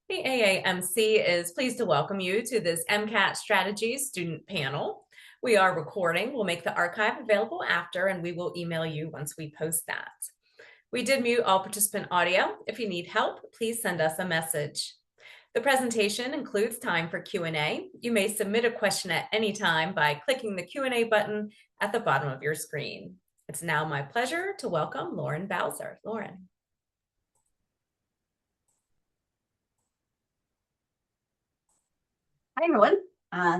The AAMC is pleased to welcome you to this MCAT Strategies student panel. We are recording. We'll make the archive available after, and we will email you once we post that. We did mute all participant audio. If you need help, please send us a message. The presentation includes time for Q&A. You may submit a question at any time by clicking the Q&A button at the bottom of your screen. It's now my pleasure to welcome Lauren Bowser. Lauren. Hi, everyone.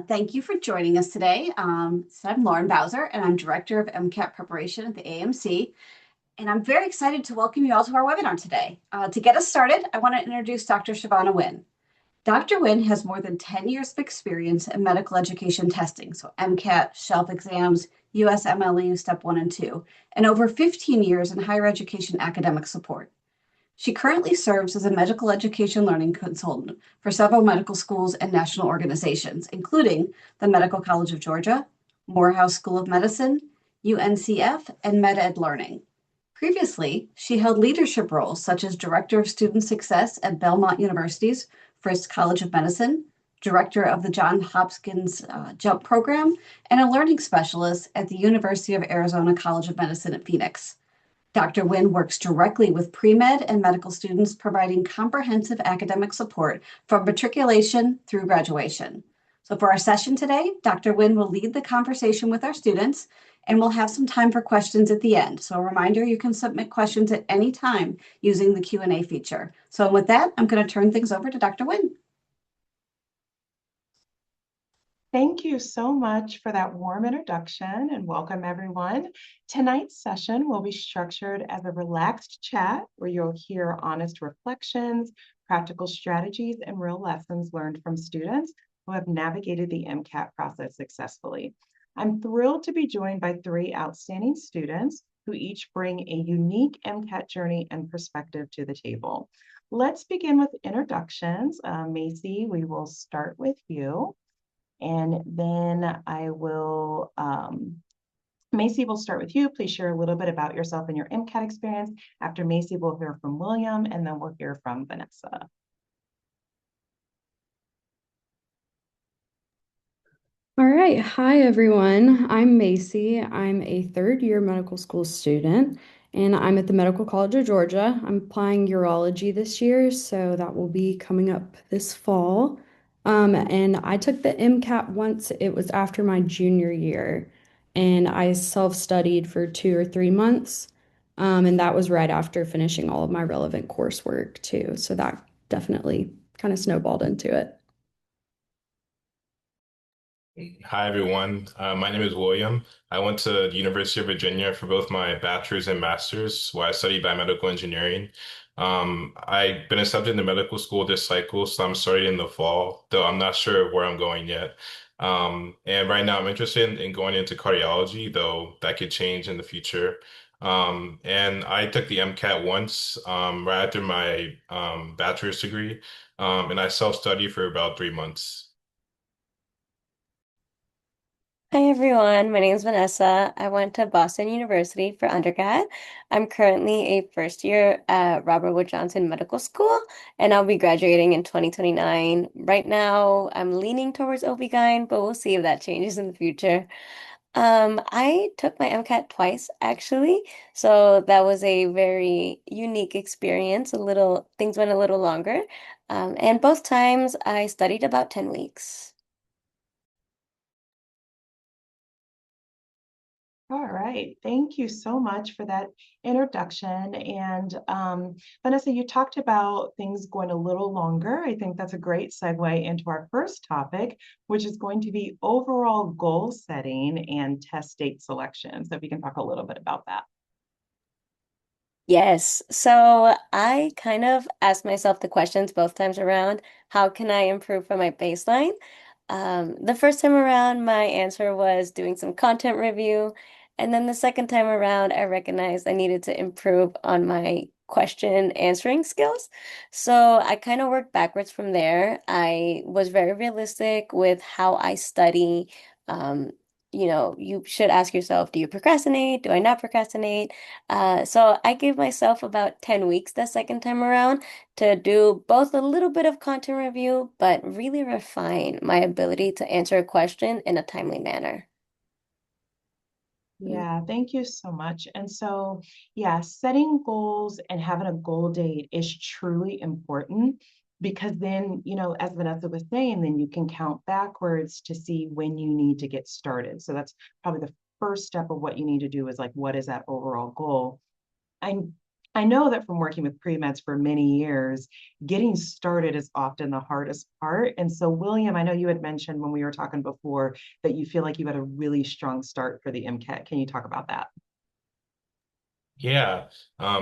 Thank you for joining us today. I'm Lauren Bowser, and I'm Director of MCAT Preparation at the AAMC. And I'm very excited to welcome you all to our webinar today. To get us started, I want to introduce Dr. Shavonia Wynn. Dr. Wynn has more than 10 years of experience in medical education testing, so MCAT, shelf exams, USMLE Step 1 and 2, and over 15 years in higher education academic support. She currently serves as a medical education learning consultant for several medical schools and national organizations, including the Medical College of Georgia, Morehouse School of Medicine, UNCF, and MedEd Learning. Previously, she held leadership roles such as Director of Student Success at Belmont University's Frist College of Medicine, Director of the Johns Hopkins JUMP Program, and a Learning Specialist at the University of Arizona College of Medicine at Phoenix. Dr. Wynn works directly with pre-med and medical students, providing comprehensive academic support from matriculation through graduation. So for our session today, Dr. Wynn will lead the conversation with our students, and we'll have some time for questions at the end. So a reminder, you can submit questions at any time using the Q&A feature. So with that, I'm going to turn things over to Dr. Wynn. Thank you so much for that warm introduction and welcome everyone. Tonight's session will be structured as a relaxed chat where you'll hear honest reflections, practical strategies, and real lessons learned from students who have navigated the MCAT process successfully. I'm thrilled to be joined by three outstanding students who each bring a unique MCAT journey and perspective to the table. Let's begin with introductions. Macy, we will start with you. And then Macy, will start with you. Please share a little bit about yourself and your MCAT experience. After Macy, we'll hear from William, and then we'll hear from Vanessa. All right. Hi, everyone. I'm Macy. I'm a third-year medical school student, and I'm at the Medical College of Georgia. I'm applying urology this year, so that will be coming up this fall. And I took the MCAT once. It was after my junior year, and I self-studied for 2 or 3 months. And that was right after finishing all of my relevant coursework, too. So that definitely kind of snowballed into it. Hi, everyone. My name is William. I went to the University of Virginia for both my bachelor's and master's, where I studied biomedical engineering. I've been accepted into medical school this cycle, so I'm starting in the fall, though I'm not sure where I'm going yet. And right now I'm interested in going into cardiology, though that could change in the future. And I took the MCAT once, right after my bachelor's degree, and I self-studied for about 3 months. Hi everyone, my name is Vanessa. I went to Boston University for undergrad. I'm currently a first year at Robert Wood Johnson Medical School, and I'll be graduating in 2029. Right now, I'm leaning towards OB-GYN, but we'll see if that changes in the future. I took my MCAT twice actually, so that was a very unique experience. Things went a little longer, and both times I studied about 10 weeks. All right, thank you so much for that introduction. And Vanessa, you talked about things going a little longer. I think that's a great segue into our first topic, which is going to be overall goal setting and test date selection. So if you can talk a little bit about that. Yes, so I kind of asked myself the questions both times around, how can I improve from my baseline? The first time around, my answer was doing some content review. And then the second time around, I recognized I needed to improve on my question answering skills. So I kind of worked backwards from there. I was very realistic with how I study. Um, you should ask yourself, do you procrastinate? Do I not procrastinate? So I gave myself about 10 weeks the second time around to do both a little bit of content review, but really refine my ability to answer a question in a timely manner. Yeah, thank you so much. And so, yeah, setting goals and having a goal date is truly important because then, as Vanessa was saying, then you can count backwards to see when you need to get started. So that's probably the first step of what you need to do is like, what is that overall goal? I I know that from working with pre-meds for many years, getting started is often the hardest part. And so, William, I know you had mentioned when we were talking before that you feel like you had a really strong start for the MCAT. Can you talk about that? Yeah.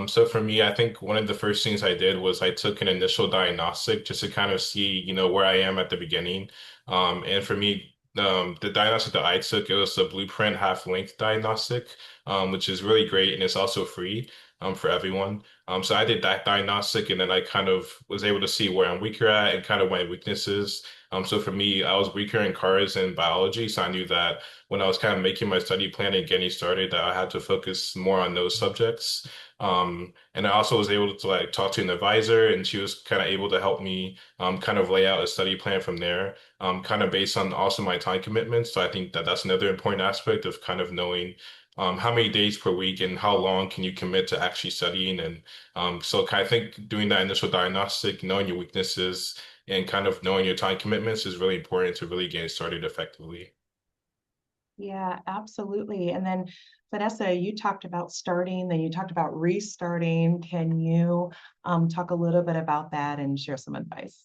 So for me, I think one of the first things I did was I took an initial diagnostic just to kind of see, where I am at the beginning. And for me, the diagnostic that I took, it was a Blueprint half-length diagnostic, which is really great and it's also free, for everyone. So I did that diagnostic and then I kind of was able to see where I'm weaker at and kind of my weaknesses. So for me, I was weaker in cars and biology, so I knew that when I was kind of making my study plan and getting started that I had to focus more on those subjects. And I also was able to like talk to an advisor and she was kind of able to help me kind of lay out a study plan from there, kind of based on also my time commitments. So I think that that's another important aspect of kind of knowing how many days per week and how long can you commit to actually studying. And so kind of think doing that initial diagnostic, knowing your weaknesses and kind of knowing your time commitments is really important to really getting started effectively. Yeah, absolutely. And then, Vanessa, you talked about starting, then you talked about restarting. Can you talk a little bit about that and share some advice?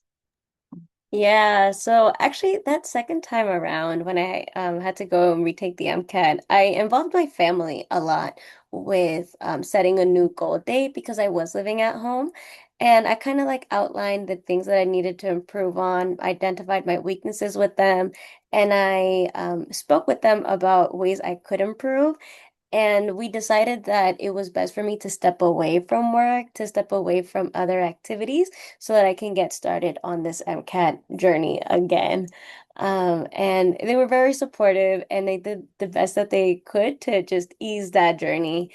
Yeah, so actually that second time around when I had to go and retake the MCAT, I involved my family a lot with setting a new goal date because I was living at home. And I kind of like outlined the things that I needed to improve on, identified my weaknesses with them, and I spoke with them about ways I could improve. And we decided that it was best for me to step away from work, to step away from other activities so that I can get started on this MCAT journey again. And they were very supportive and they did the best that they could to just ease that journey.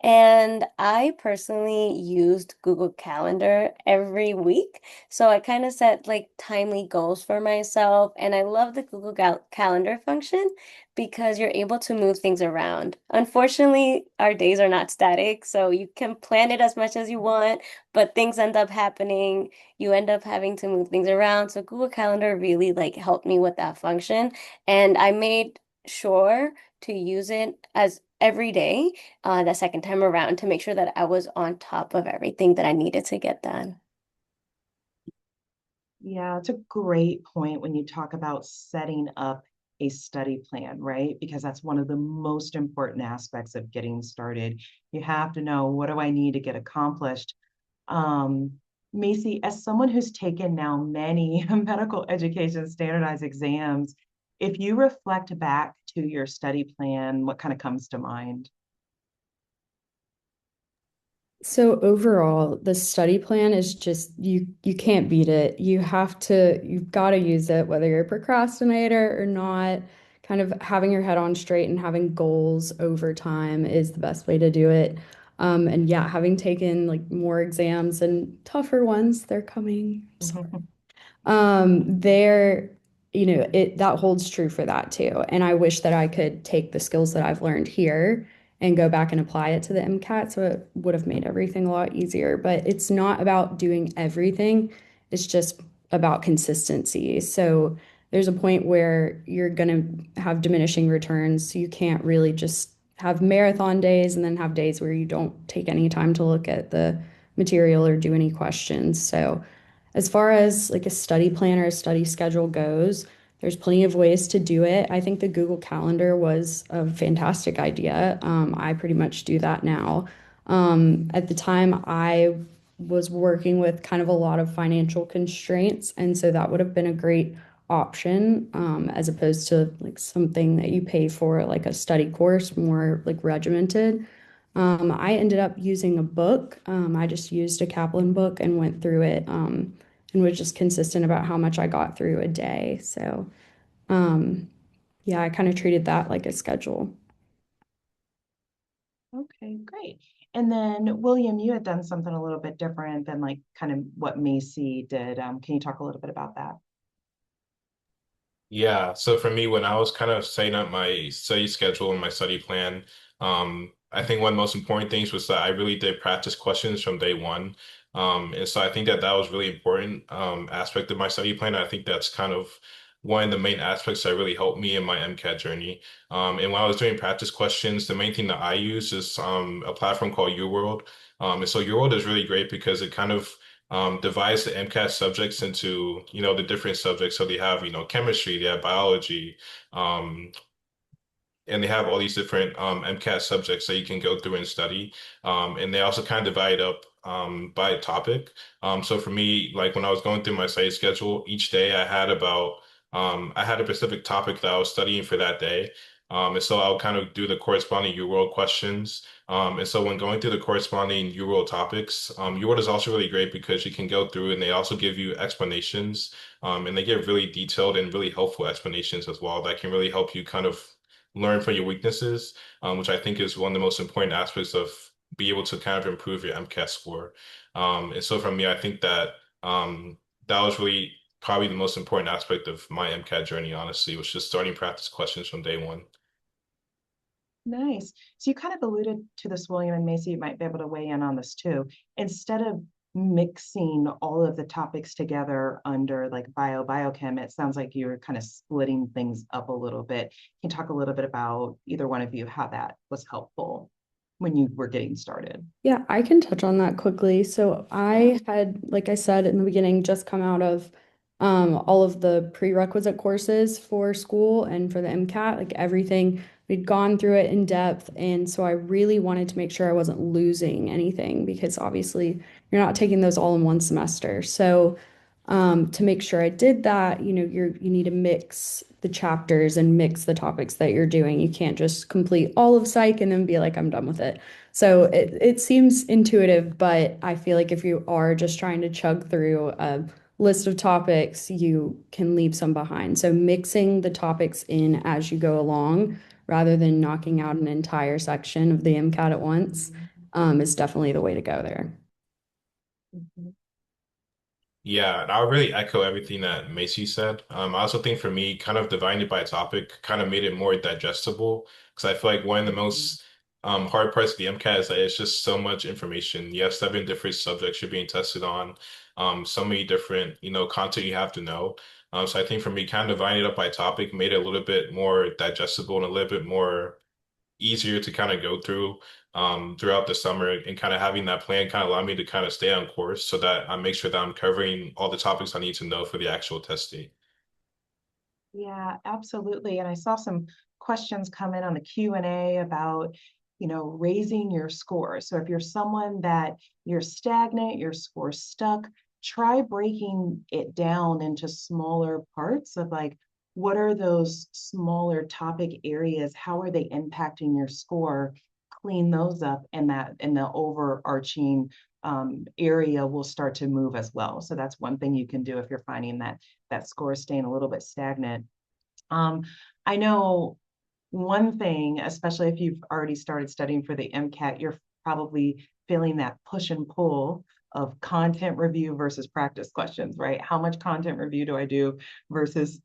And I personally used Google Calendar every week. So I kind of set like timely goals for myself. And I love the Google Calendar function because you're able to move things around. Unfortunately, our days are not static. So you can plan it as much as you want, but things end up happening. You end up having to move things around. So Google Calendar really like helped me with that function. And I made sure to use it as every day the second time around to make sure that I was on top of everything that I needed to get done. Yeah, it's a great point when you talk about setting up a study plan, right? Because that's one of the most important aspects of getting started. You have to know, what do I need to get accomplished? Um, Macy, as someone who's taken now many medical education standardized exams, if you reflect back to your study plan, what kind of comes to mind? So overall, the study plan is just you can't beat it. You've got to use it whether you're a procrastinator or not. Kind of having your head on straight and having goals over time is the best way to do it. And yeah, having taken like more exams and tougher ones, they're coming. There, it that holds true for that too. And I wish that I could take the skills that I've learned here and go back and apply it to the MCAT, so it would have made everything a lot easier. But it's not about doing everything, it's just about consistency. So there's a point where you're gonna have diminishing returns. So you can't really just have marathon days and then have days where you don't take any time to look at the material or do any questions. So as far as like a study plan or a study schedule goes, there's plenty of ways to do it. I think the Google Calendar was a fantastic idea. I pretty much do that now. At the time, I was working with kind of a lot of financial constraints, and so that would have been a great option, as opposed to like something that you pay for, like a study course, more like regimented. I ended up using a book. I just used a Kaplan book and went through it, and was just consistent about how much I got through a day. So, um, yeah, I kind of treated that like a schedule. Okay, great. And then William, you had done something a little bit different than like kind of what Macy did. Can you talk a little bit about that? Yeah, so for me, when I was kind of setting up my study schedule and my study plan, I think one of the most important things was that I really did practice questions from day one. And so I think that that was really important aspect of my study plan. I think that's kind of one of the main aspects that really helped me in my MCAT journey. And when I was doing practice questions, the main thing that I use is a platform called UWorld. And so UWorld is really great because it kind of divides the MCAT subjects into, the different subjects. So they have, chemistry, they have biology, um, and they have all these different MCAT subjects that you can go through and study. And they also kind of divide up by topic. So for me, like when I was going through my study schedule, each day I had a specific topic that I was studying for that day. And so I'll kind of do the corresponding UWorld questions. And so when going through the corresponding UWorld topics, UWorld is also really great because you can go through and they also give you explanations. And they give really detailed and really helpful explanations as well that can really help you kind of learn from your weaknesses, which I think is one of the most important aspects of be able to kind of improve your MCAT score. And so for me, I think that that was really probably the most important aspect of my MCAT journey, honestly, was just starting practice questions from day one. Nice. So you kind of alluded to this, William, and Macy, you might be able to weigh in on this too. Instead of mixing all of the topics together under like biochem, it sounds like you're kind of splitting things up a little bit. Can you talk a little bit about either one of you, how that was helpful when you were getting started? Yeah, I can touch on that quickly. So I had, like I said in the beginning, just come out of all of the prerequisite courses for school and for the MCAT, like everything. We'd gone through it in depth. And so I really wanted to make sure I wasn't losing anything because obviously you're not taking those all in one semester. So to make sure I did that, you need to mix the chapters and mix the topics that you're doing. You can't just complete all of psych and then be like, I'm done with it. So it seems intuitive, but I feel like if you are just trying to chug through a list of topics, you can leave some behind. So mixing the topics in as you go along, rather than knocking out an entire section of the MCAT at once, is definitely the way to go there. Mhm. Yeah, and I would really echo everything that Macy said. I also think for me, kind of dividing it by topic kind of made it more digestible because I feel like one of the most hard parts of the MCAT is that it's just so much information. You have 7 different subjects you're being tested on, so many different, content you have to know. So I think for me, kind of dividing it up by topic made it a little bit more digestible and a little bit more easier to kind of go through throughout the summer and kind of having that plan kind of allowed me to kind of stay on course so that I make sure that I'm covering all the topics I need to know for the actual testing. Yeah, absolutely. And I saw some questions come in on the Q&A about, raising your score. So if you're someone that you're stagnant, your score's stuck, try breaking it down into smaller parts of like, what are those smaller topic areas? How are they impacting your score? Clean those up, and the overarching area will start to move as well. So that's one thing you can do if you're finding that score is staying a little bit stagnant. Um, I know one thing, especially if you've already started studying for the MCAT, you're probably feeling that push and pull of content review versus practice questions, right? How much content review do I do versus,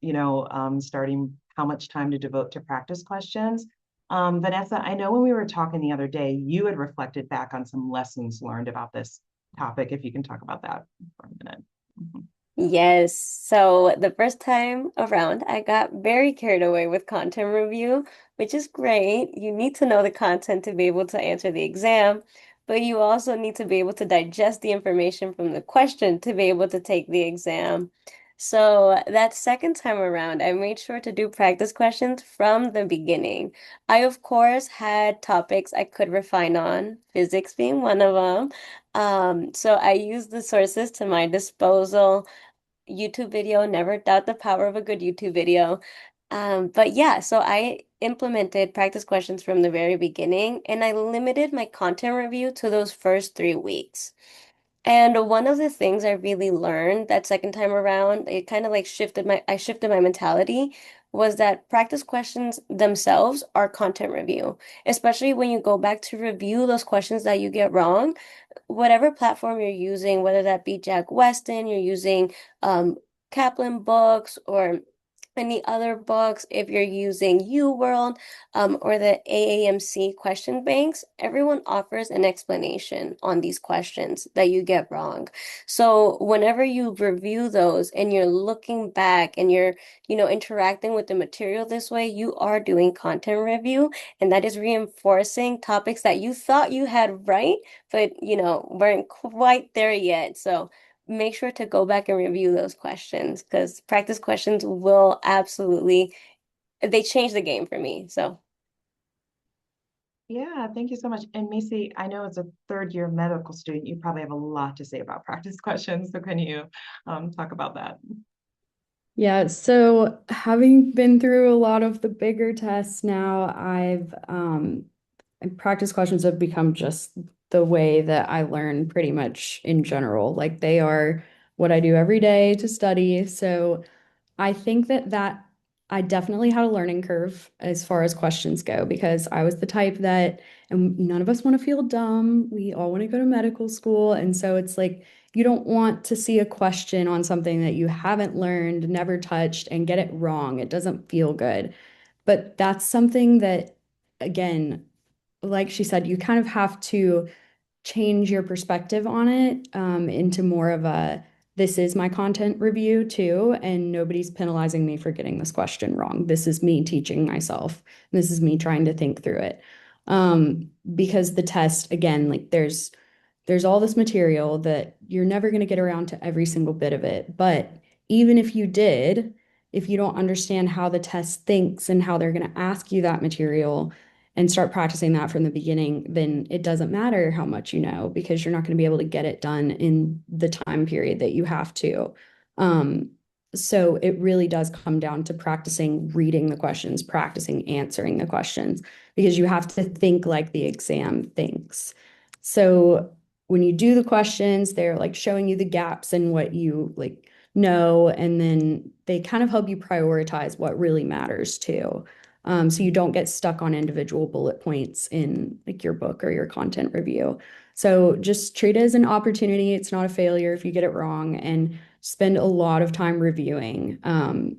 starting how much time to devote to practice questions? Vanessa, I know when we were talking the other day, you had reflected back on some lessons learned about this topic. If you can talk about that for a minute. Mhm. Yes. So the first time around, I got very carried away with content review, which is great. You need to know the content to be able to answer the exam, but you also need to be able to digest the information from the question to be able to take the exam. So that second time around, I made sure to do practice questions from the beginning. I, of course, had topics I could refine on, physics being one of them. So I used the sources to my disposal. YouTube video. Never doubt the power of a good YouTube video. But yeah, so I implemented practice questions from the very beginning, and I limited my content review to those first 3 weeks. And one of the things I really learned that second time around, it kind of like I shifted my mentality, was that practice questions themselves are content review, especially when you go back to review those questions that you get wrong. Whatever platform you're using, whether that be Jack Weston, you're using Kaplan books or any other books, if you're using UWorld or the AAMC question banks, everyone offers an explanation on these questions that you get wrong. So whenever you review those and you're looking back and you're, interacting with the material this way, you are doing content review, and that is reinforcing topics that you thought you had right, but, weren't quite there yet. So make sure to go back and review those questions because practice questions will absolutely, they change the game for me. So, Yeah, thank you so much. And Macy, I know as a third year medical student, you probably have a lot to say about practice questions. So can you talk about that? Yeah, so having been through a lot of the bigger tests now, practice questions have become just the way that I learn pretty much in general. Like they are what I do every day to study. So I think that I definitely had a learning curve as far as questions go because I was the type that, and none of us want to feel dumb. We all want to go to medical school. And so it's like, you don't want to see a question on something that you haven't learned, never touched, and get it wrong. It doesn't feel good. But that's something that, again, like she said, you kind of have to change your perspective on it into more of a this is my content review too, and nobody's penalizing me for getting this question wrong. This is me teaching myself. This is me trying to think through it. Because the test, again, like there's all this material that you're never going to get around to every single bit of it. But even if you did, if you don't understand how the test thinks and how they're going to ask you that material and start practicing that from the beginning, then it doesn't matter how much you know because you're not going to be able to get it done in the time period that you have to. Um, so it really does come down to practicing reading the questions, practicing answering the questions, because you have to think like the exam thinks. So when you do the questions, they're like showing you the gaps in what you like know, and then they kind of help you prioritize what really matters too. So you don't get stuck on individual bullet points in like your book or your content review. So just treat it as an opportunity. It's not a failure if you get it wrong, and spend a lot of time reviewing,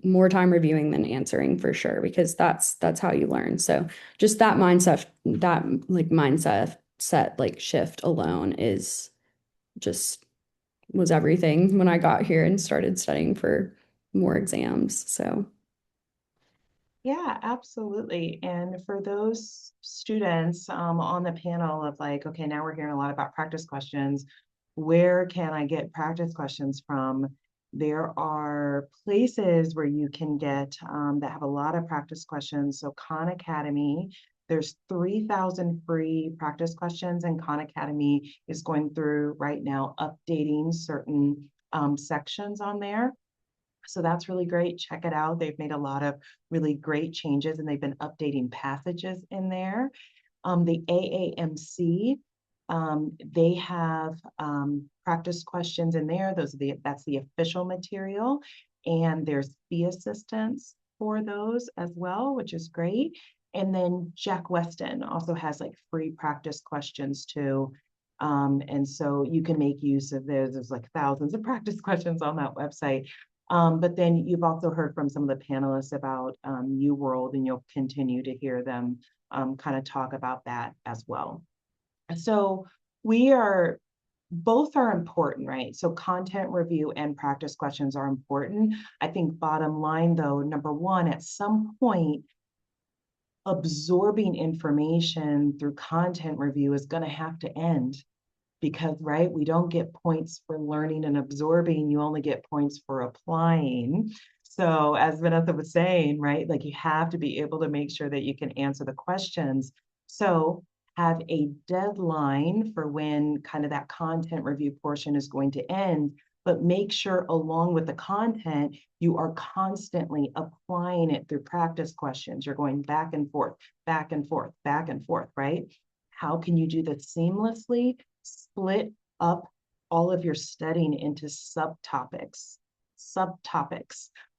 more time reviewing than answering for sure, because that's how you learn. So just that like mindset set like shift alone is just was everything when I got here and started studying for more exams. So Yeah, absolutely. And for those students on the panel of like, okay, now we're hearing a lot about practice questions. Where can I get practice questions from? There are places where you can get that have a lot of practice questions. So Khan Academy, there's 3,000 free practice questions, and Khan Academy is going through right now updating certain sections on there. So that's really great. Check it out. They've made a lot of really great changes and they've been updating passages in there. The AAMC, they have practice questions in there. That's the official material. And there's fee assistance for those as well, which is great. And then Jack Weston also has like free practice questions too. And so you can make use of those. There's like thousands of practice questions on that website. But then you've also heard from some of the panelists about UWorld, and you'll continue to hear them kind of talk about that as well. So both are important, right? So content review and practice questions are important. I think bottom line though, number one, at some point, absorbing information through content review is going to have to end because, right, we don't get points for learning and absorbing, you only get points for applying. So as Vanessa was saying, right, like you have to be able to make sure that you can answer the questions. So have a deadline for when kind of that content review portion is going to end, but make sure along with the content, you are constantly applying it through practice questions. You're going back and forth, back and forth, back and forth, right? How can you do that seamlessly? Split up all of your studying into subtopics,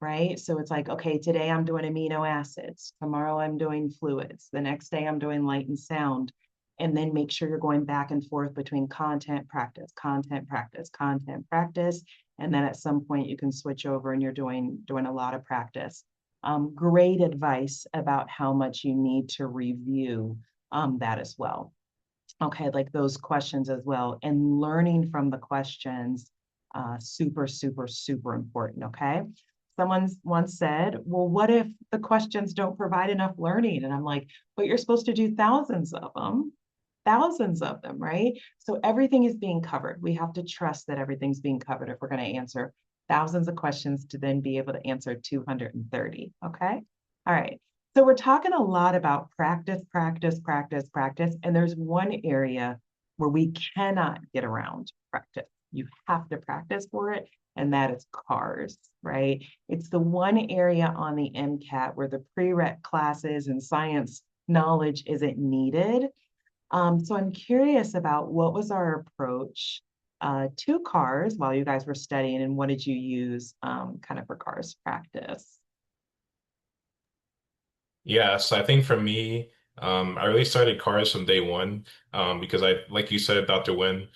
right? So it's like, okay, today I'm doing amino acids, tomorrow I'm doing fluids, the next day I'm doing light and sound. And then make sure you're going back and forth between content, practice, content, practice, content, practice. And then at some point you can switch over and you're doing a lot of practice. Great advice about how much you need to review that as well. Okay, like those questions as well. And learning from the questions, super, super, super important, okay? Someone once said, well, what if the questions don't provide enough learning? And I'm like, but you're supposed to do thousands of them, right? So everything is being covered. We have to trust that everything's being covered if we're going to answer thousands of questions to then be able to answer 230, okay? All right. So we're talking a lot about practice, practice, practice, practice, and there's one area where we cannot get around practice. You have to practice for it, and that is cars, right? It's the one area on the MCAT where the prereq classes and science knowledge isn't needed. So I'm curious about what was our approach to cars while you guys were studying, and what did you use kind of for cars practice? Yeah, so I think for me, I really started cars from day one, because like you said, Dr. Wynn,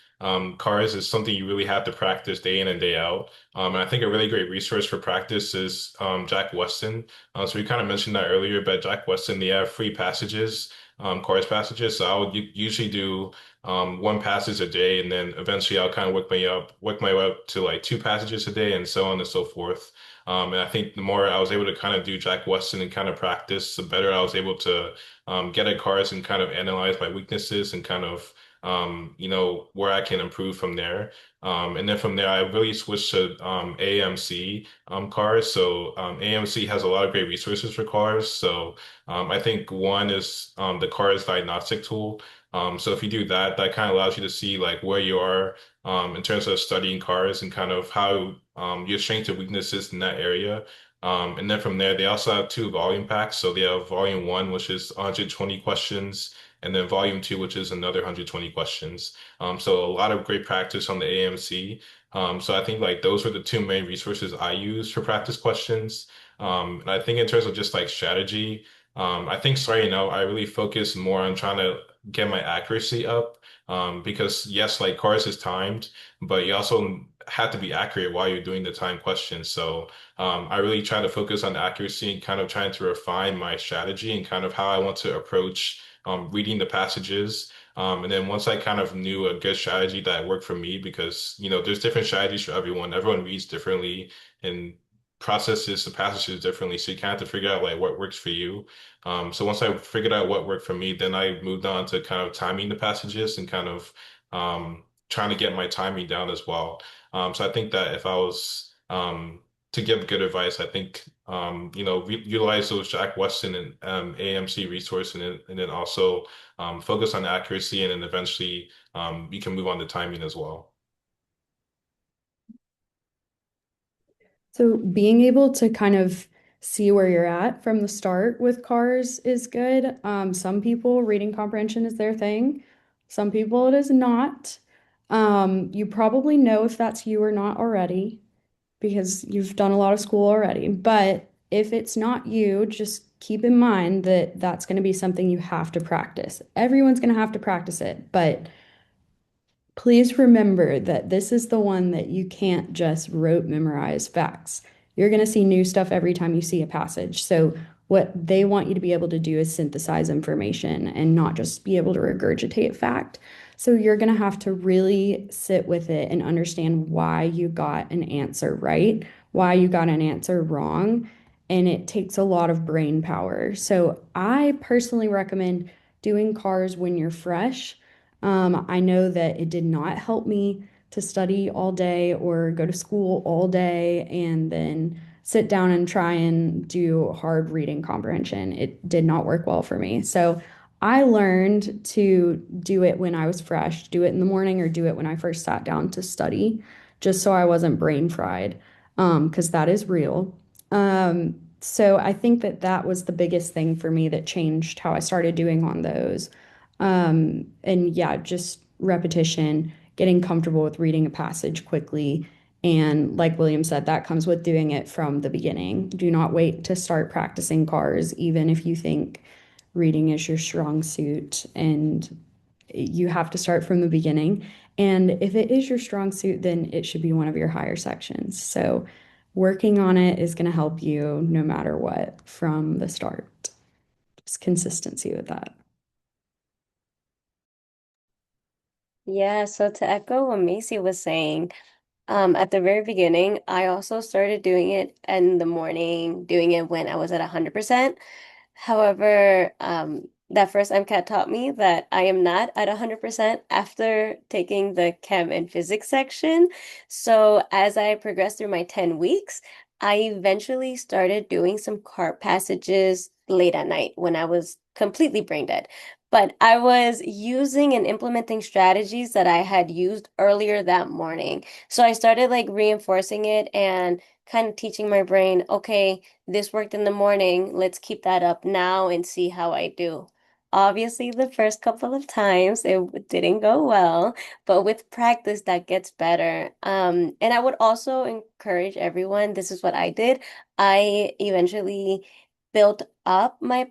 cars is something you really have to practice day in and day out. And I think a really great resource for practice is Jack Weston. So we kind of mentioned that earlier, but Jack Weston, they have free passages, cars passages. So I would usually do one passage a day, and then eventually I'll kind of work my way up to like two passages a day, and so on and so forth. And I think the more I was able to kind of do Jack Weston and kind of practice, the better I was able to get at cars and kind of analyze my weaknesses and kind of where I can improve from there. And then from there, I really switched to AAMC cars. So AAMC has a lot of great resources for cars. So I think one is the cars diagnostic tool. So if you do that, that kind of allows you to see like where you are in terms of studying cars and kind of how your strengths and weaknesses in that area. And then from there, they also have two volume packs. So they have volume one, which is 120 questions, and then volume two, which is another 120 questions. So a lot of great practice on the AMC. So I think like those were the two main resources I use for practice questions. And I think in terms of just like strategy, I think starting out, I really focus more on trying to get my accuracy up. Because yes, like cars is timed, but you also have to be accurate while you're doing the time questions. So I really try to focus on accuracy and kind of trying to refine my strategy and kind of how I want to approach reading the passages. And then once I kind of knew a good strategy that worked for me, because there's different strategies for everyone. Everyone reads differently and processes the passages differently. So you kind of have to figure out like what works for you. So once I figured out what worked for me, then I moved on to kind of timing the passages and kind of trying to get my timing down as well. So I think that if I was to give good advice, I think utilize those Jack Weston and AMC resource, and then also focus on accuracy, and then eventually you can move on to timing as well. So being able to kind of see where you're at from the start with cars is good. Some people reading comprehension is their thing. Some people it is not. You probably know if that's you or not already because you've done a lot of school already. But if it's not you, just keep in mind that that's going to be something you have to practice. Everyone's going to have to practice it, but please remember that this is the one that you can't just rote memorize facts. You're going to see new stuff every time you see a passage. So, what they want you to be able to do is synthesize information and not just be able to regurgitate fact. So, you're going to have to really sit with it and understand why you got an answer right, why you got an answer wrong. And it takes a lot of brain power. So, I personally recommend doing cars when you're fresh. I know that it did not help me to study all day or go to school all day and then sit down and try and do hard reading comprehension. It did not work well for me. So I learned to do it when I was fresh, do it in the morning or do it when I first sat down to study, just so I wasn't brain fried, because that is real. So I think that that was the biggest thing for me that changed how I started doing on those. And yeah, just repetition, getting comfortable with reading a passage quickly. And like William said, that comes with doing it from the beginning. Do not wait to start practicing cars, even if you think reading is your strong suit. And you have to start from the beginning. And if it is your strong suit, then it should be one of your higher sections. So working on it is going to help you no matter what from the start. Just consistency with that. Yeah, so to echo what Macy was saying, at the very beginning, I also started doing it in the morning, doing it when I was at 100%. However, that first MCAT taught me that I am not at 100% after taking the chem and physics section. So as I progressed through my 10 weeks, I eventually started doing some CART passages late at night when I was completely brain dead. But I was using and implementing strategies that I had used earlier that morning. So I started like reinforcing it and kind of teaching my brain, okay, this worked in the morning. Let's keep that up now and see how I do. Obviously, the first couple of times it didn't go well, but with practice, that gets better. And I would also encourage everyone, this is what I did. I eventually built up my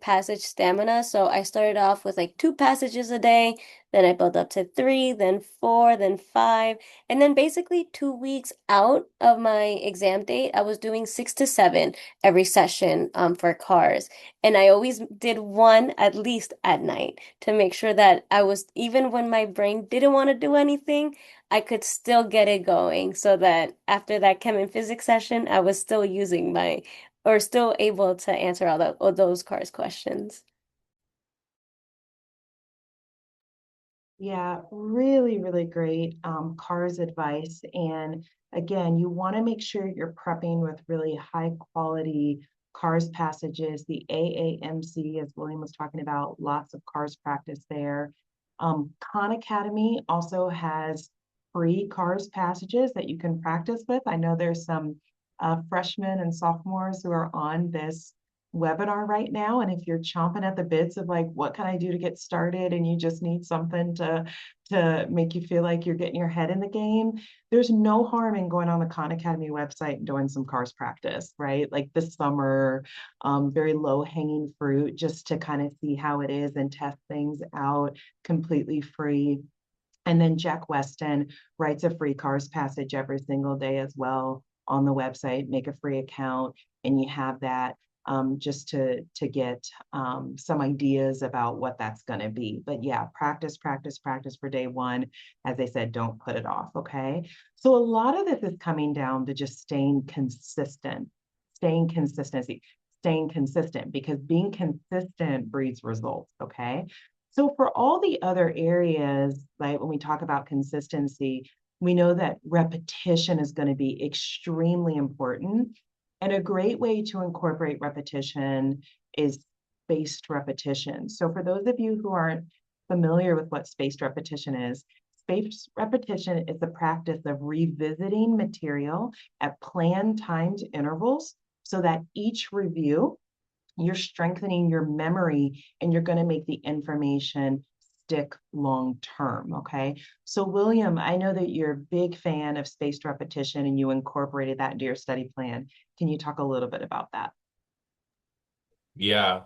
passage stamina. So I started off with like 2 passages a day, then I built up to 3, then 4, then 5. And then basically 2 weeks out of my exam date, I was doing 6 to 7 every session for cars. And I always did one at least at night to make sure that I was, even when my brain didn't want to do anything, I could still get it going so that after that chem and physics session, I was still using my, or still able to answer all those cars questions. Yeah, really, really great CARS advice. And again, you want to make sure you're prepping with really high quality CARS passages. The AAMC, as William was talking about, lots of CARS practice there. Khan Academy also has free CARS passages that you can practice with. I know there's some freshmen and sophomores who are on this webinar right now. And if you're chomping at the bits of like, what can I do to get started? And you just need something to make you feel like you're getting your head in the game, there's no harm in going on the Khan Academy website and doing some cars practice, right? Like this summer, very low hanging fruit just to kind of see how it is and test things out completely free. And then Jack Weston writes a free cars passage every single day as well on the website. Make a free account and you have that just to get some ideas about what that's going to be. But yeah, practice, practice, practice for day one. As I said, don't put it off, okay? So a lot of this is coming down to just staying consistent, staying consistent because being consistent breeds results, okay? So for all the other areas, like when we talk about consistency, we know that repetition is going to be extremely important. And a great way to incorporate repetition is spaced repetition. So for those of you who aren't familiar with what spaced repetition is, spaced repetition is the practice of revisiting material at planned timed intervals so that each review you're strengthening your memory and you're going to make the information stick long term. Okay. So, William, I know that you're a big fan of spaced repetition and you incorporated that into your study plan. Can you talk a little bit about that? Yeah.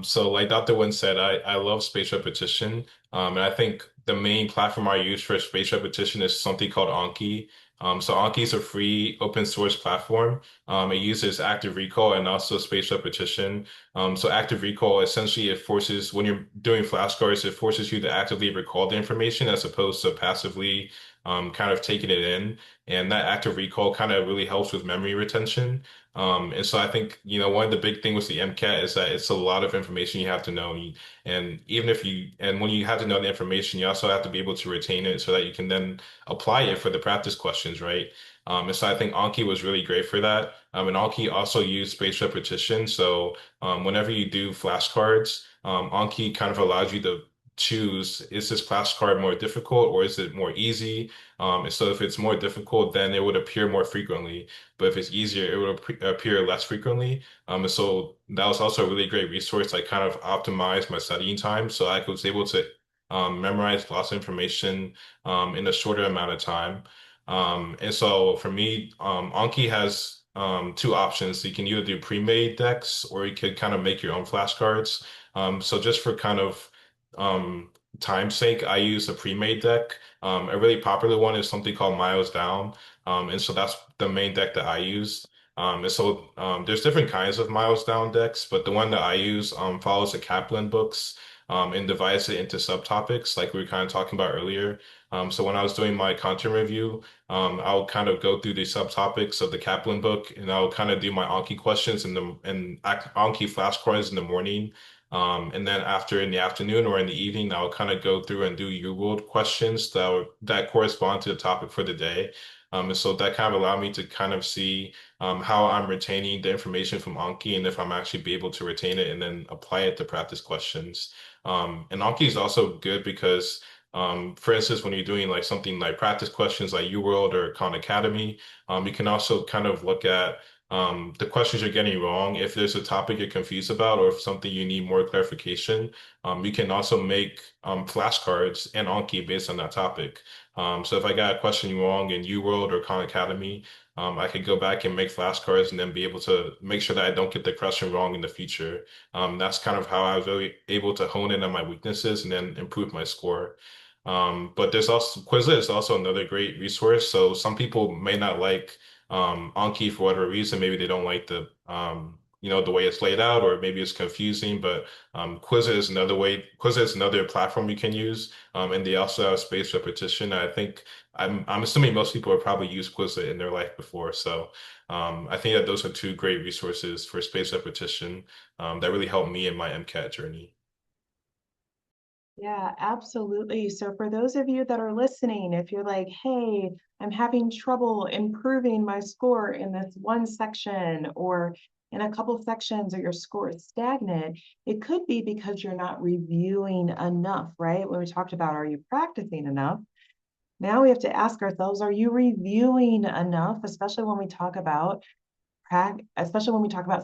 So like Dr. Wynn said, I love space repetition. And I think the main platform I use for space repetition is something called Anki. So Anki is a free open source platform. It uses active recall and also space repetition. So active recall essentially it forces when you're doing flashcards, it forces you to actively recall the information as opposed to passively kind of taking it in. And that active recall kind of really helps with memory retention. And so I think, one of the big things with the MCAT is that it's a lot of information you have to know. And even if and when you have to know the information, you also have to be able to retain it so that you can then apply it for the practice questions, right? And so I think Anki was really great for that. And Anki also used spaced repetition. So whenever you do flashcards, Anki kind of allows you to choose, is this flashcard more difficult or is it more easy? And so if it's more difficult, then it would appear more frequently. But if it's easier, it would appear less frequently. And so that was also a really great resource. I kind of optimized my studying time. So I was able to memorize lots of information in a shorter amount of time. And so for me, Anki has two options. You can either do pre-made decks or you could kind of make your own flashcards. So just for kind of um, time's sake, I use a pre-made deck. A really popular one is something called Miles Down. And so that's the main deck that I use. And so there's different kinds of Miles Down decks, but the one that I use follows the Kaplan books and divides it into subtopics, like we were kind of talking about earlier. So when I was doing my content review, I'll kind of go through the subtopics of the Kaplan book, and I'll kind of do my Anki questions Anki flashcards in the morning. And then after in the afternoon or in the evening, I'll kind of go through and do U-World questions that correspond to the topic for the day. And so that kind of allowed me to kind of see how I'm retaining the information from Anki and if I'm actually be able to retain it and then apply it to practice questions. And Anki is also good because, for instance, when you're doing like something like practice questions like UWorld or Khan Academy, you can also kind of look at the questions you're getting wrong. If there's a topic you're confused about or if something you need more clarification, you can also make flashcards and Anki based on that topic. So if I got a question wrong in UWorld or Khan Academy, I could go back and make flashcards and then be able to make sure that I don't get the question wrong in the future. That's kind of how I was really able to hone in on my weaknesses and then improve my score. But there's also Quizlet is also another great resource. So some people may not like Anki for whatever reason. Maybe they don't like the way it's laid out, or maybe it's confusing. But Quizlet is another way. Quizlet is another platform you can use, and they also have spaced repetition. I think I'm assuming most people have probably used Quizlet in their life before. So I think that those are two great resources for spaced repetition that really helped me in my MCAT journey. Yeah, absolutely. So for those of you that are listening, if you're like, hey, I'm having trouble improving my score in this one section or in a couple sections, or your score is stagnant, it could be because you're not reviewing enough, right? When we talked about, are you practicing enough? Now we have to ask ourselves, are you reviewing enough, especially when we talk about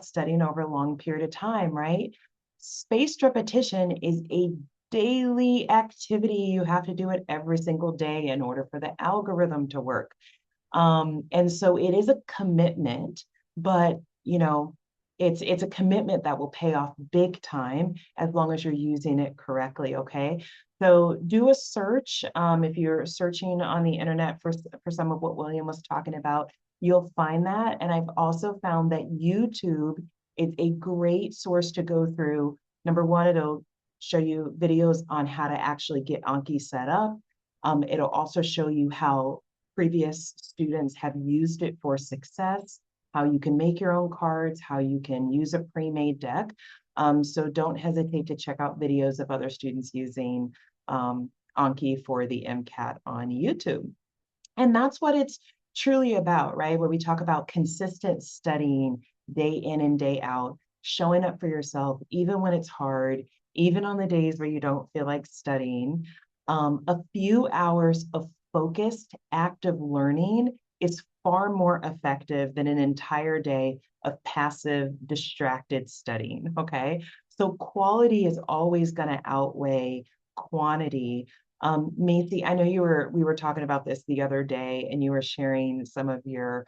studying over a long period of time, right? Spaced repetition is a daily activity. You have to do it every single day in order for the algorithm to work. And so it is a commitment, but it's a commitment that will pay off big time as long as you're using it correctly. Okay. So do a search. If you're searching on the internet for some of what William was talking about, you'll find that. And I've also found that YouTube is a great source to go through. Number one, it'll show you videos on how to actually get Anki set up. It'll also show you how previous students have used it for success, how you can make your own cards, how you can use a pre-made deck. So don't hesitate to check out videos of other students using Anki for the MCAT on YouTube. And that's what it's truly about, right? Where we talk about consistent studying day in and day out, showing up for yourself, even when it's hard, even on the days where you don't feel like studying. A few hours of focused, active learning is far more effective than an entire day of passive, distracted studying. Okay. So quality is always going to outweigh quantity. Macy, I know we were talking about this the other day and you were sharing some of your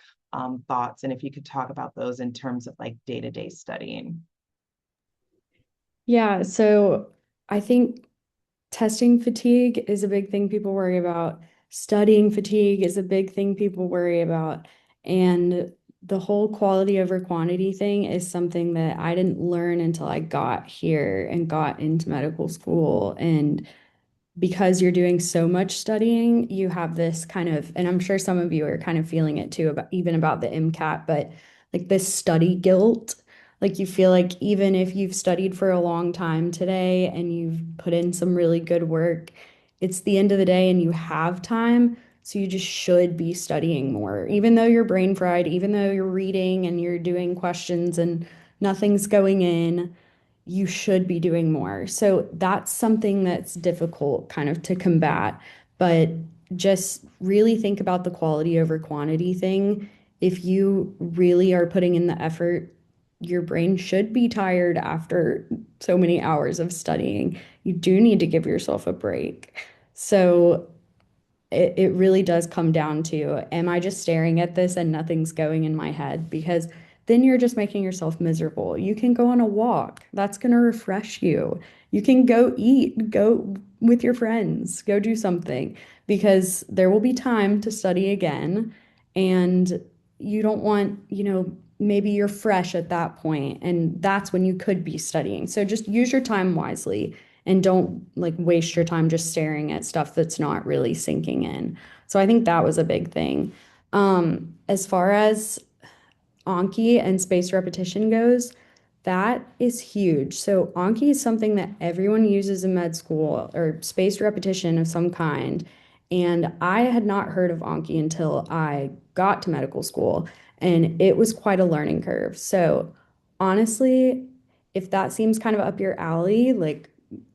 thoughts, and if you could talk about those in terms of like day-to-day studying. Yeah, so I think testing fatigue is a big thing people worry about. Studying fatigue is a big thing people worry about. And the whole quality over quantity thing is something that I didn't learn until I got here and got into medical school. And because you're doing so much studying, you have this kind of, and I'm sure some of you are kind of feeling it too, about even about the MCAT, but like this study guilt. Like you feel like even if you've studied for a long time today and you've put in some really good work, it's the end of the day and you have time. So you just should be studying more, even though you're brain fried, even though you're reading and you're doing questions and nothing's going in, you should be doing more. So that's something that's difficult kind of to combat. But just really think about the quality over quantity thing. If you really are putting in the effort your brain should be tired after so many hours of studying. You do need to give yourself a break. So it really does come down to, am I just staring at this and nothing's going in my head? Because then you're just making yourself miserable. You can go on a walk. That's going to refresh you. You can go eat, go with your friends, go do something because there will be time to study again. And you don't want, maybe you're fresh at that point, and that's when you could be studying. So just use your time wisely and don't like waste your time just staring at stuff that's not really sinking in. So I think that was a big thing. As far as Anki and spaced repetition goes, that is huge. So Anki is something that everyone uses in med school or spaced repetition of some kind. And I had not heard of Anki until I got to medical school, and it was quite a learning curve. So honestly, if that seems kind of up your alley, like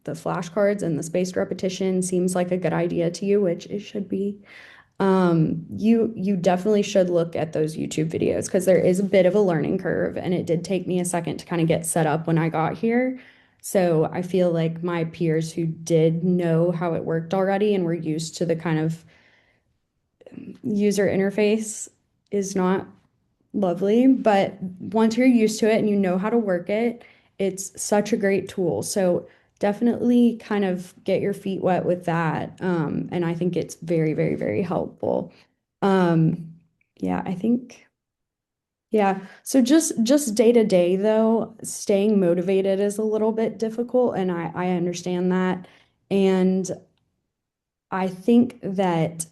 the flashcards and the spaced repetition seems like a good idea to you, which it should be, you definitely should look at those YouTube videos because there is a bit of a learning curve, and it did take me a second to kind of get set up when I got here. So I feel like my peers who did know how it worked already and were used to the kind of user interface is not lovely, but once you're used to it and you know how to work it, it's such a great tool. So definitely kind of get your feet wet with that. And I think it's very, very, very helpful. Um, yeah, I think, yeah. So just day to day though, staying motivated is a little bit difficult, and I understand that. And I think that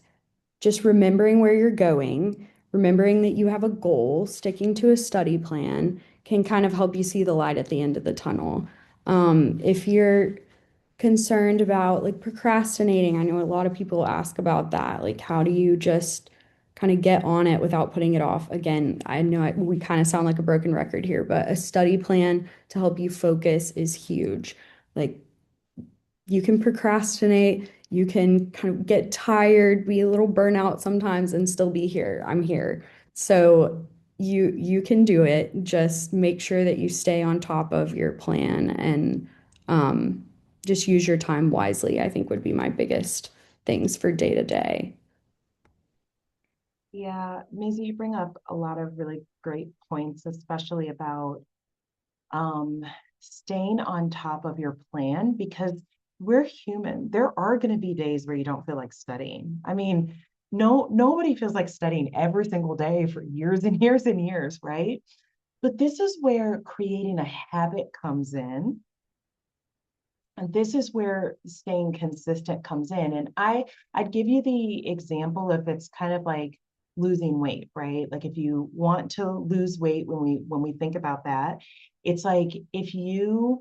just remembering where you're going, remembering that you have a goal, sticking to a study plan can kind of help you see the light at the end of the tunnel. If you're concerned about like procrastinating, I know a lot of people ask about that. Like, how do you just kind of get on it without putting it off? Again, I know we kind of sound like a broken record here, but a study plan to help you focus is huge. Like, you can procrastinate, you can kind of get tired, be a little burnout sometimes and still be here. I'm here. So you can do it. Just make sure that you stay on top of your plan and um, just use your time wisely, I think would be my biggest things for day to day. Yeah, Maisie, you bring up a lot of really great points, especially about um, staying on top of your plan because we're human. There are going to be days where you don't feel like studying. I mean, nobody feels like studying every single day for years and years and years, right? But this is where creating a habit comes in. And this is where staying consistent comes in. And I'd give you the example if it's kind of like losing weight, right? Like if you want to lose weight when we think about that, it's like if you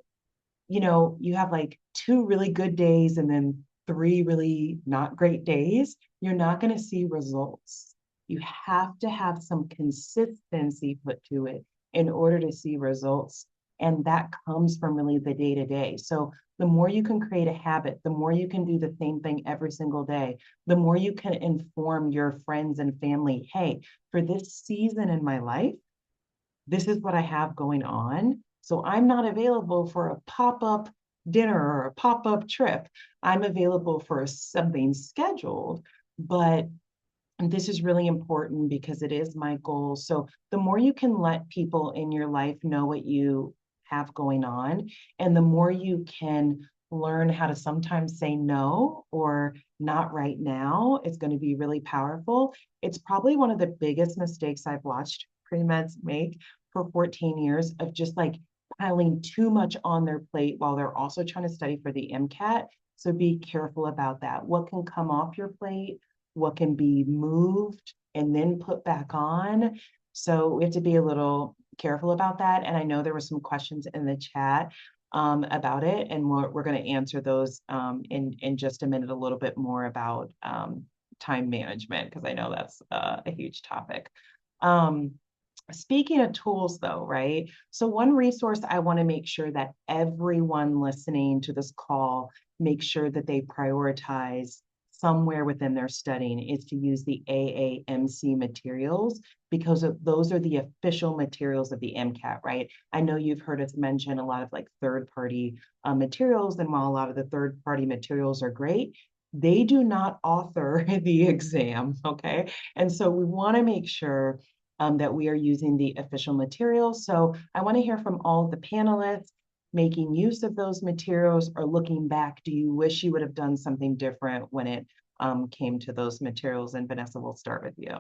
have like two really good days and then three really not great days, you're not going to see results. You have to have some consistency put to it in order to see results. And that comes from really the day to day. So the more you can create a habit, the more you can do the same thing every single day, the more you can inform your friends and family, hey, for this season in my life, this is what I have going on. So I'm not available for a pop-up dinner or a pop-up trip. I'm available for something scheduled, but this is really important because it is my goal. So the more you can let people in your life know what you have going on, and the more you can learn how to sometimes say no or not right now, it's going to be really powerful. It's probably one of the biggest mistakes I've watched pre-meds make for 14 years of just like piling too much on their plate while they're also trying to study for the MCAT. So be careful about that. What can come off your plate? What can be moved and then put back on? So we have to be a little careful about that. And I know there were some questions in the chat about it, and we're going to answer those in just a minute, a little bit more about time management, because I know that's a huge topic. Speaking of tools though, right? So one resource I want to make sure that everyone listening to this call make sure that they prioritize somewhere within their studying is to use the AAMC materials because those are the official materials of the MCAT, right? I know you've heard us mention a lot of like third-party materials, and while a lot of the third-party materials are great, they do not author the exam, okay? And so we want to make sure that we are using the official materials. So I want to hear from all the panelists making use of those materials, or looking back, do you wish you would have done something different when it came to those materials? And Vanessa, we'll start with you.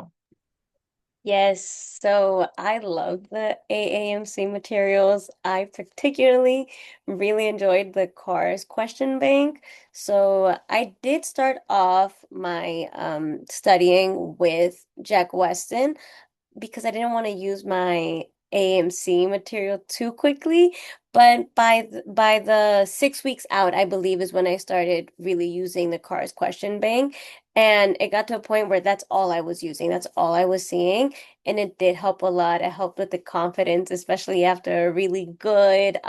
Yes, so I love the AAMC materials. I particularly really enjoyed the CARS question bank. So I did start off my studying with Jack Weston because I didn't want to use my AMC material too quickly. But by the 6 weeks out, I believe is when I started really using the CARS question bank. And it got to a point where that's all I was using. That's all I was seeing. And it did help a lot. It helped with the confidence, especially after a really good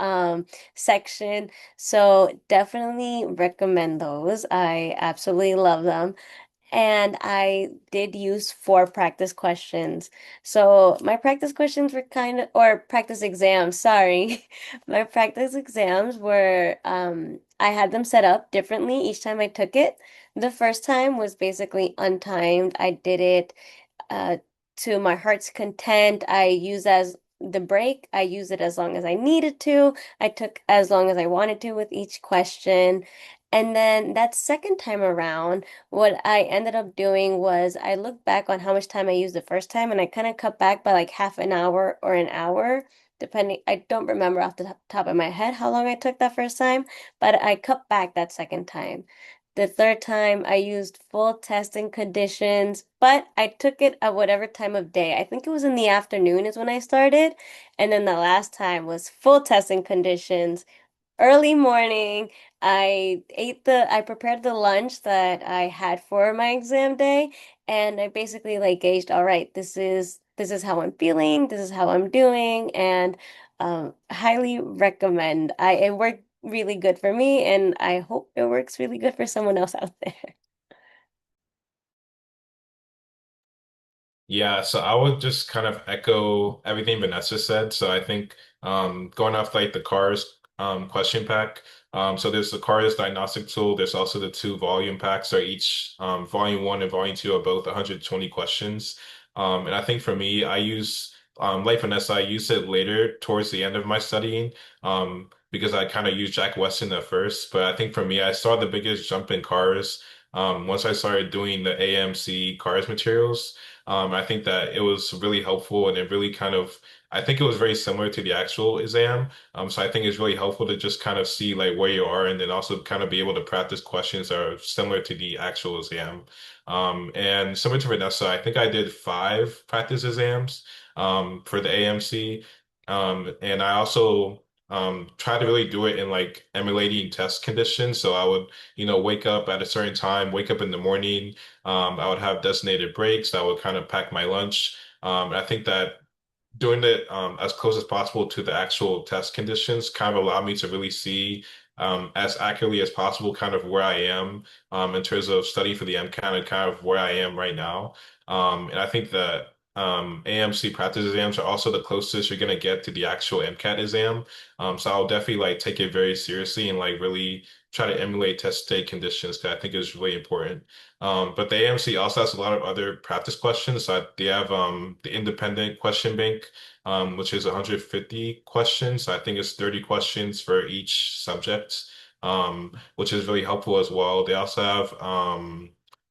section. So definitely recommend those. I absolutely love them. And I did use 4 practice questions. So my practice questions were or practice exams, sorry. My practice exams were, I had them set up differently each time I took it. The first time was basically untimed. I did it uh, to my heart's content. I use as the break, I use it as long as I needed to. I took as long as I wanted to with each question. And then that second time around, what I ended up doing was I looked back on how much time I used the first time, and I kind of cut back by like half an hour or an hour, depending. I don't remember off the top of my head how long I took that first time, but I cut back that second time. The third time I used full testing conditions, but I took it at whatever time of day. I think it was in the afternoon is when I started. And then the last time was full testing conditions, early morning. I prepared the lunch that I had for my exam day, and I basically like gauged, all right, this is how I'm feeling, this is how I'm doing, and highly recommend. It worked really good for me, and I hope it works really good for someone else out there. Yeah, so I would just kind of echo everything Vanessa said. So I think going off like the cars question pack. So there's the cars diagnostic tool. There's also the two volume packs. So each volume one and volume two are both 120 questions. And I think for me, I use like Vanessa, I use it later towards the end of my studying because I kind of used Jack Weston at first. But I think for me, I saw the biggest jump in cars once I started doing the AMC cars materials. I think that it was really helpful and it really kind of, I think it was very similar to the actual exam. So I think it's really helpful to just kind of see like where you are and then also kind of be able to practice questions that are similar to the actual exam. And similar to Vanessa, I think I did 5 practice exams for the AMC. And I also try to really do it in like emulating test conditions. So I would, wake up at a certain time, wake up in the morning. I would have designated breaks. I would kind of pack my lunch. And I think that doing it as close as possible to the actual test conditions kind of allowed me to really see as accurately as possible kind of where I am in terms of studying for the MCAT and kind of where I am right now. And I think that AMC practice exams are also the closest you're going to get to the actual MCAT exam. So I'll definitely like take it very seriously and like really try to emulate test day conditions because I think it's really important. But the AMC also has a lot of other practice questions. So they have the independent question bank, which is 150 questions. So I think it's 30 questions for each subject, which is really helpful as well. They also have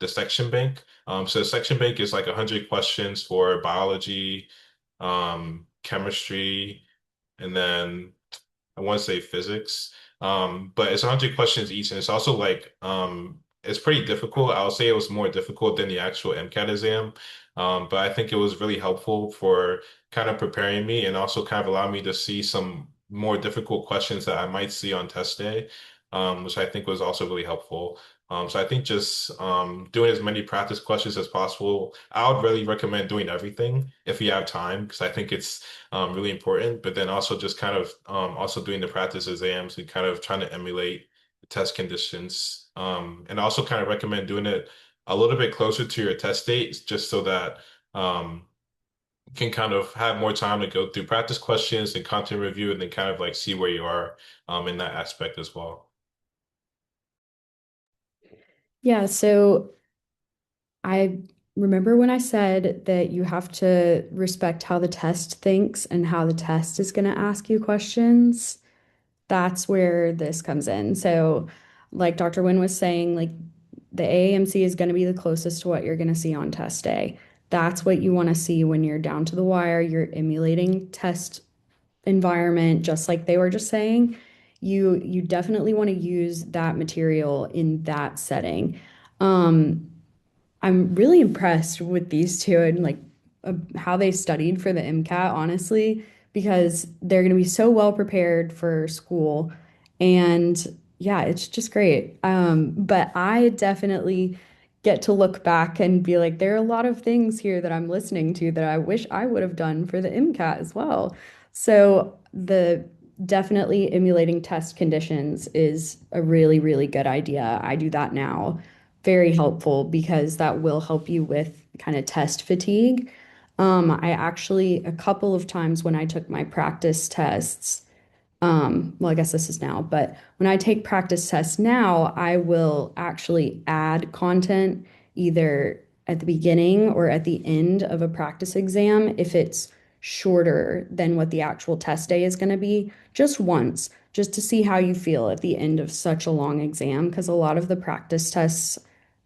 the section bank. So the section bank is like 100 questions for biology, chemistry, and then I want to say physics. But it's 100 questions each, and it's also like it's pretty difficult. I'll say it was more difficult than the actual MCAT exam. But I think it was really helpful for kind of preparing me and also kind of allowed me to see some more difficult questions that I might see on test day, which I think was also really helpful. So I think just doing as many practice questions as possible. I would really recommend doing everything if you have time, because I think it's really important. But then also just kind of also doing the practice exams and kind of trying to emulate test conditions. And I also kind of recommend doing it a little bit closer to your test dates, just so that you can kind of have more time to go through practice questions and content review, and then kind of like see where you are in that aspect as well. Yeah, so I remember when I said that you have to respect how the test thinks and how the test is going to ask you questions. That's where this comes in. So, like Dr. Wynn was saying, like the AAMC is going to be the closest to what you're going to see on test day. That's what you want to see when you're down to the wire. You're emulating test environment, just like they were just saying. You definitely want to use that material in that setting. Um, I'm really impressed with these two and like how they studied for the MCAT, honestly, because they're going to be so well prepared for school. And yeah, it's just great. But I definitely get to look back and be like, there are a lot of things here that I'm listening to that I wish I would have done for the MCAT as well. So the definitely emulating test conditions is a really, really good idea. I do that now, very helpful because that will help you with kind of test fatigue. I actually, a couple of times when I took my practice tests, well, I guess this is now, but when I take practice tests now, I will actually add content either at the beginning or at the end of a practice exam if it's shorter than what the actual test day is going to be, just once, just to see how you feel at the end of such a long exam. Because a lot of the practice tests,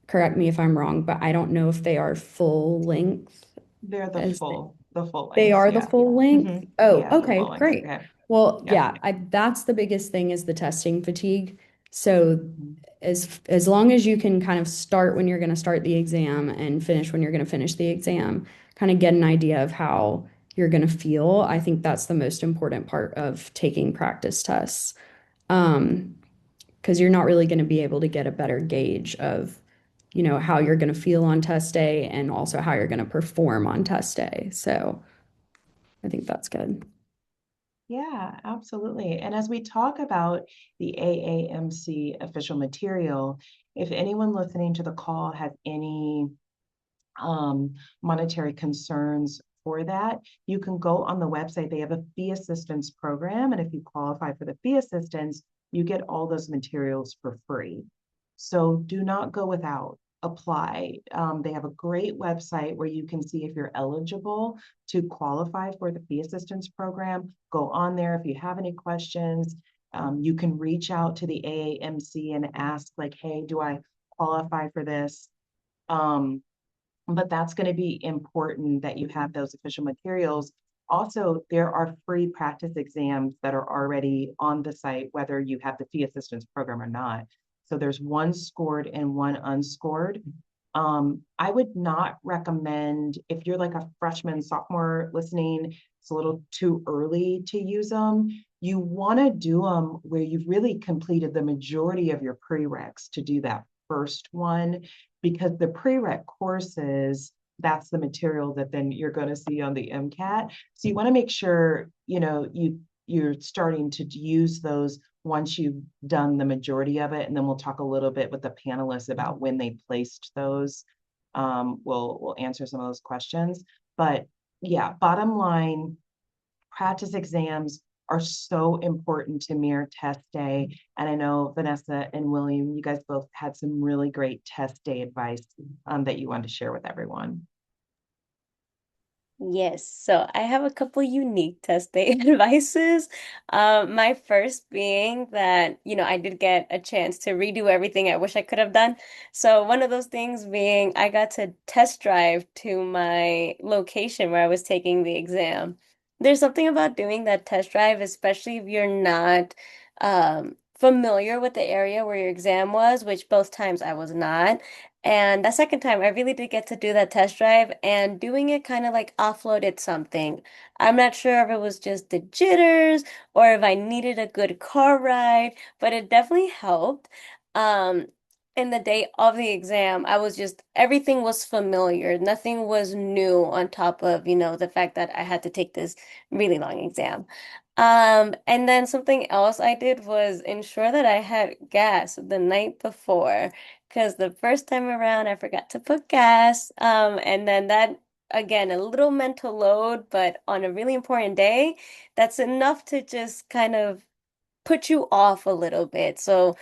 correct me if I'm wrong, but I don't know if they are full length They're as the full they lengths. are the Yeah. full length. Oh, Yeah, the okay, full lengths. great. Okay. Well, Yeah. yeah, that's the biggest thing is the testing fatigue. So Mhm. as long as you can kind of start when you're going to start the exam and finish when you're going to finish the exam, kind of get an idea of how you're going to feel. I think that's the most important part of taking practice tests. Because you're not really going to be able to get a better gauge of, how you're going to feel on test day and also how you're going to perform on test day. So I think that's good. Yeah, absolutely. And as we talk about the AAMC official material, if anyone listening to the call has any monetary concerns for that, you can go on the website. They have a fee assistance program. And if you qualify for the fee assistance, you get all those materials for free. So do not go without. Apply. They have a great website where you can see if you're eligible to qualify for the fee assistance program. Go on there if you have any questions. You can reach out to the AAMC and ask, like, hey, do I qualify for this? But that's going to be important that you have those official materials. Also, there are free practice exams that are already on the site, whether you have the fee assistance program or not. So there's one scored and one unscored. I would not recommend if you're like a freshman, sophomore listening, it's a little too early to use them. You want to do them where you've really completed the majority of your prereqs to do that first one, because the prereq courses, that's the material that then you're going to see on the MCAT. So you want to make sure, you're starting to use those once you've done the majority of it. And then we'll talk a little bit with the panelists about when they placed those. We'll answer some of those questions. But yeah, bottom line, practice exams are so important to mirror test day. And I know Vanessa and William, you guys both had some really great test day advice that you wanted to share with everyone. Yes, so I have a couple unique test day advices. My first being that, I did get a chance to redo everything I wish I could have done. So one of those things being I got to test drive to my location where I was taking the exam. There's something about doing that test drive, especially if you're not familiar with the area where your exam was, which both times I was not. And that second time, I really did get to do that test drive, and doing it kind of like offloaded something. I'm not sure if it was just the jitters or if I needed a good car ride, but it definitely helped. Um, in the day of the exam, I was just, everything was familiar. Nothing was new on top of, the fact that I had to take this really long exam. And then something else I did was ensure that I had gas the night before, because the first time around I forgot to put gas. And then that, again, a little mental load, but on a really important day, that's enough to just kind of put you off a little bit. So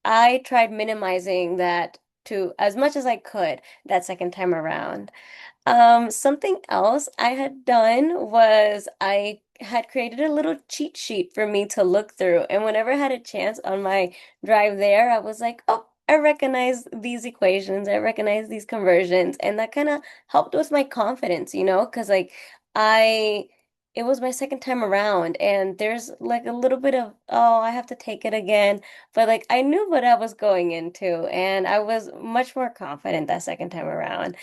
I tried minimizing that to as much as I could that second time around. Something else I had done was I had created a little cheat sheet for me to look through. And whenever I had a chance on my drive there, I was like, oh, I recognize these equations, I recognize these conversions. And that kind of helped with my confidence, because like I, it was my second time around, and there's like a little bit of, oh, I have to take it again. But like I knew what I was going into, and I was much more confident that second time around.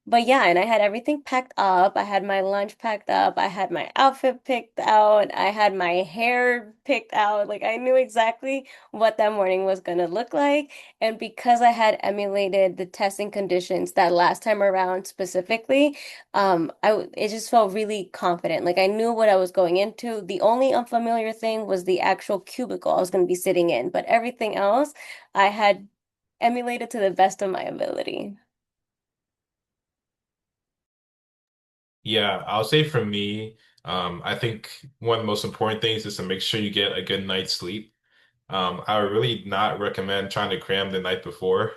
But yeah, and I had everything packed up. I had my lunch packed up. I had my outfit picked out. I had my hair picked out. Like I knew exactly what that morning was gonna look like. And because I had emulated the testing conditions that last time around specifically, it just felt really confident. Like I knew what I was going into. The only unfamiliar thing was the actual cubicle I was gonna be sitting in, but everything else I had emulated to the best of my ability. Yeah, I'll say for me, I think one of the most important things is to make sure you get a good night's sleep. I would really not recommend trying to cram the night before,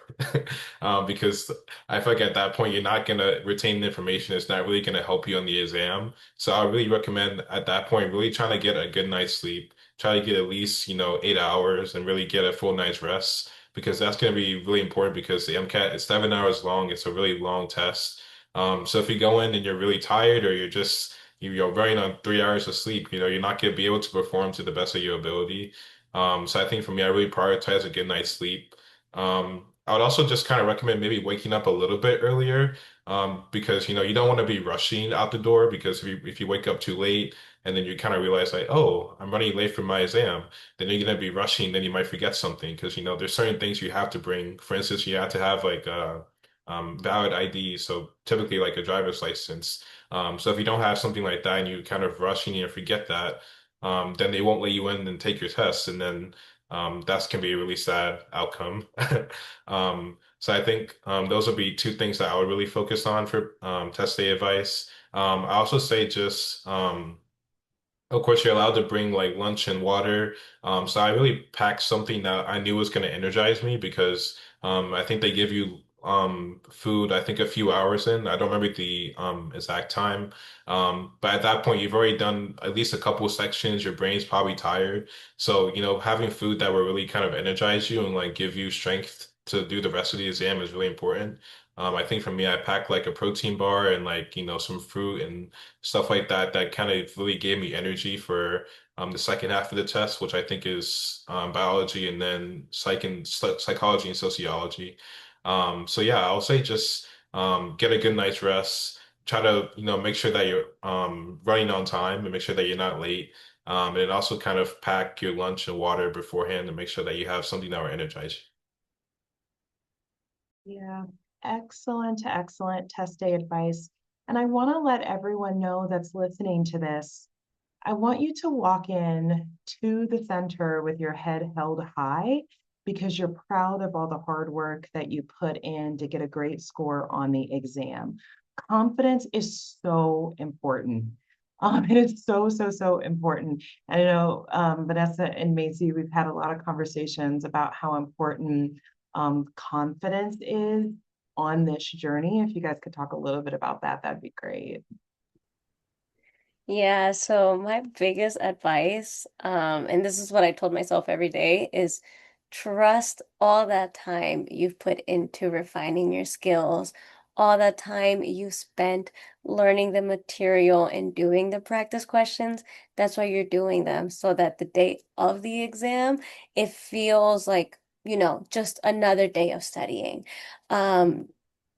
because I feel like at that point you're not gonna retain the information. It's not really gonna help you on the exam. So I really recommend at that point really trying to get a good night's sleep. Try to get at least, 8 hours and really get a full night's rest because that's gonna be really important because the MCAT is 7 hours long. It's a really long test. So if you go in and you're really tired or you're running on 3 hours of sleep, you're not gonna be able to perform to the best of your ability. So I think for me, I really prioritize a good night's sleep. I would also just kind of recommend maybe waking up a little bit earlier, because you don't want to be rushing out the door because if you wake up too late and then you kind of realize like, oh, I'm running late for my exam, then you're gonna be rushing, then you might forget something because there's certain things you have to bring. For instance, you have to have like a valid ID, so typically like a driver's license. So if you don't have something like that and you kind of rushing and forget that, then they won't let you in and take your test, and then that's can be a really sad outcome. So I think those would be two things that I would really focus on for test day advice. I also say just of course, you're allowed to bring like lunch and water. So I really packed something that I knew was going to energize me because I think they give you food, I think a few hours in. I don't remember the exact time. But at that point, you've already done at least a couple sections. Your brain's probably tired. So, having food that will really kind of energize you and like give you strength to do the rest of the exam is really important. I think for me, I packed like a protein bar and like, some fruit and stuff like that that kind of really gave me energy for the second half of the test, which I think is biology and then psychology and sociology. So yeah, I'll say just get a good night's rest. Try to make sure that you're running on time and make sure that you're not late. And then also kind of pack your lunch and water beforehand to make sure that you have something that will energize you. Yeah, excellent, excellent test day advice. And I want to let everyone know that's listening to this. I want you to walk in to the center with your head held high because you're proud of all the hard work that you put in to get a great score on the exam. Confidence is so important. It is so, so, so important. I know Vanessa and Macy, we've had a lot of conversations about how important confidence is on this journey. If you guys could talk a little bit about that, that'd be great. Yeah, so my biggest advice, and this is what I told myself every day, is trust all that time you've put into refining your skills, all that time you spent learning the material and doing the practice questions. That's why you're doing them, so that the day of the exam, it feels like, just another day of studying. Um,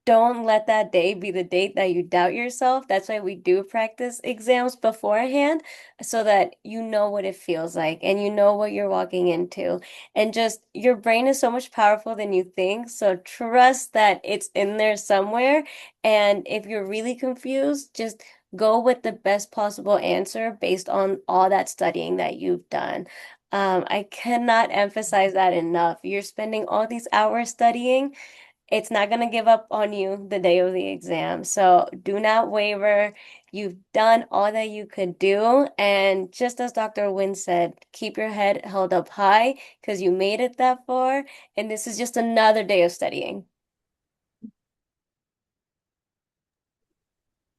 don't let that day be the date that you doubt yourself. That's why we do practice exams beforehand, so that you know what it feels like and you know what you're walking into. And just your brain is so much powerful than you think. So trust that it's in there somewhere. And if you're really confused, just go with the best possible answer based on all that studying that you've done. I cannot emphasize that enough. You're spending all these hours studying. It's not going to give up on you the day of the exam. So do not waver. You've done all that you could do. And just as Dr. Wynn said, keep your head held up high because you made it that far. And this is just another day of studying.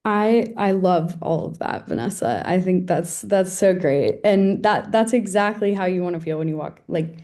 I love all of that, Vanessa. I think that's so great. And that's exactly how you want to feel when you walk. Like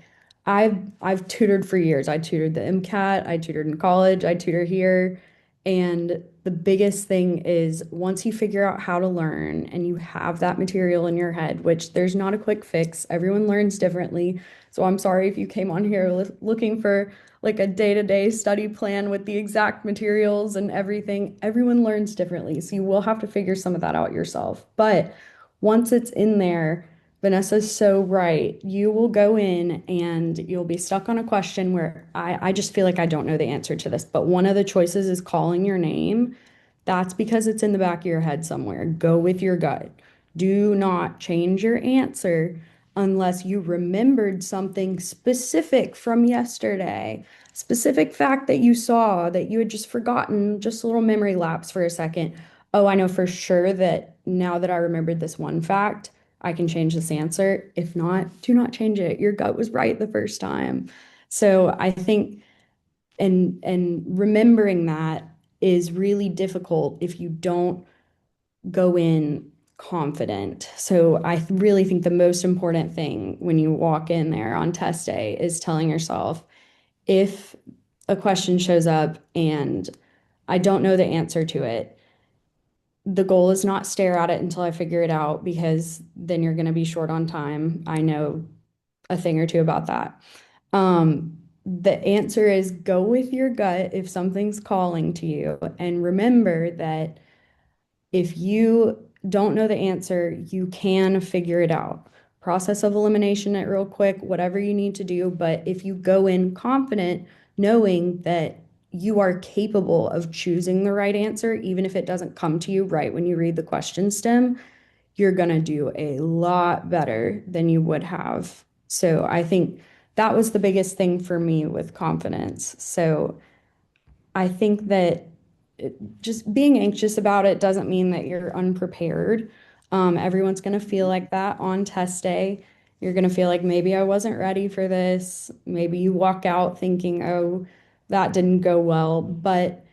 I've tutored for years. I tutored the MCAT, I tutored in college, I tutor here. And the biggest thing is once you figure out how to learn and you have that material in your head, which there's not a quick fix. Everyone learns differently. So I'm sorry if you came on here looking for like a day-to-day study plan with the exact materials and everything. Everyone learns differently, so you will have to figure some of that out yourself. But once it's in there, Vanessa's so right. You will go in and you'll be stuck on a question where I just feel like I don't know the answer to this, but one of the choices is calling your name. That's because it's in the back of your head somewhere. Go with your gut. Do not change your answer unless you remembered something specific from yesterday, specific fact that you saw that you had just forgotten, just a little memory lapse for a second. Oh, I know for sure that now that I remembered this one fact, I can change this answer. If not, do not change it. Your gut was right the first time. So I think and remembering that is really difficult if you don't go in confident. So I really think the most important thing when you walk in there on test day is telling yourself, if a question shows up and I don't know the answer to it, the goal is not stare at it until I figure it out because then you're going to be short on time. I know a thing or two about that. The answer is go with your gut if something's calling to you, and remember that if you don't know the answer, you can figure it out. Process of elimination it real quick, whatever you need to do. But if you go in confident, knowing that you are capable of choosing the right answer, even if it doesn't come to you right when you read the question stem, you're going to do a lot better than you would have. So I think that was the biggest thing for me with confidence. So I think that just being anxious about it doesn't mean that you're unprepared. Everyone's going to feel like that on test day. You're going to feel like maybe I wasn't ready for this. Maybe you walk out thinking, oh, that didn't go well. But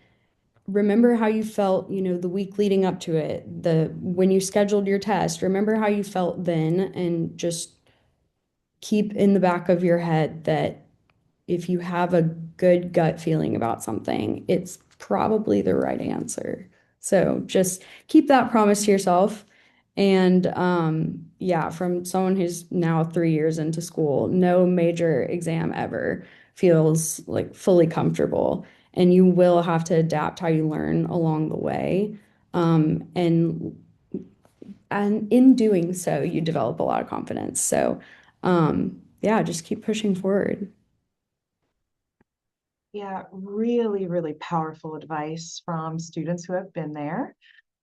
remember how you felt, the week leading up to it, the when you scheduled your test. Remember how you felt then, and just keep in the back of your head that if you have a good gut feeling about something, it's probably the right answer. So just keep that promise to yourself. And yeah, from someone who's now 3 years into school, no major exam ever feels like fully comfortable. And you will have to adapt how you learn along the way. Um, and and in doing so, you develop a lot of confidence. So yeah, just keep pushing forward. Yeah, really, really powerful advice from students who have been there.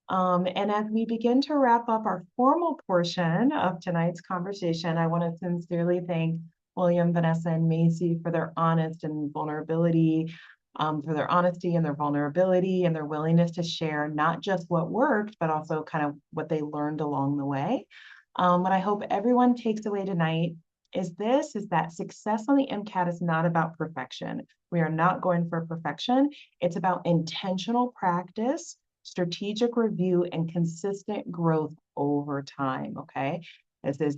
And as we begin to wrap up our formal portion of tonight's conversation, I want to sincerely thank William, Vanessa, and Macy for their honest and vulnerability, for their honesty and their vulnerability and their willingness to share not just what worked, but also kind of what they learned along the way. What I hope everyone takes away tonight is that success on the MCAT is not about perfection. We are not going for perfection. It's about intentional practice, strategic review, and consistent growth over time. Okay.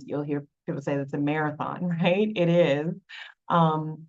You'll hear people say it's a marathon, right? It is. Um,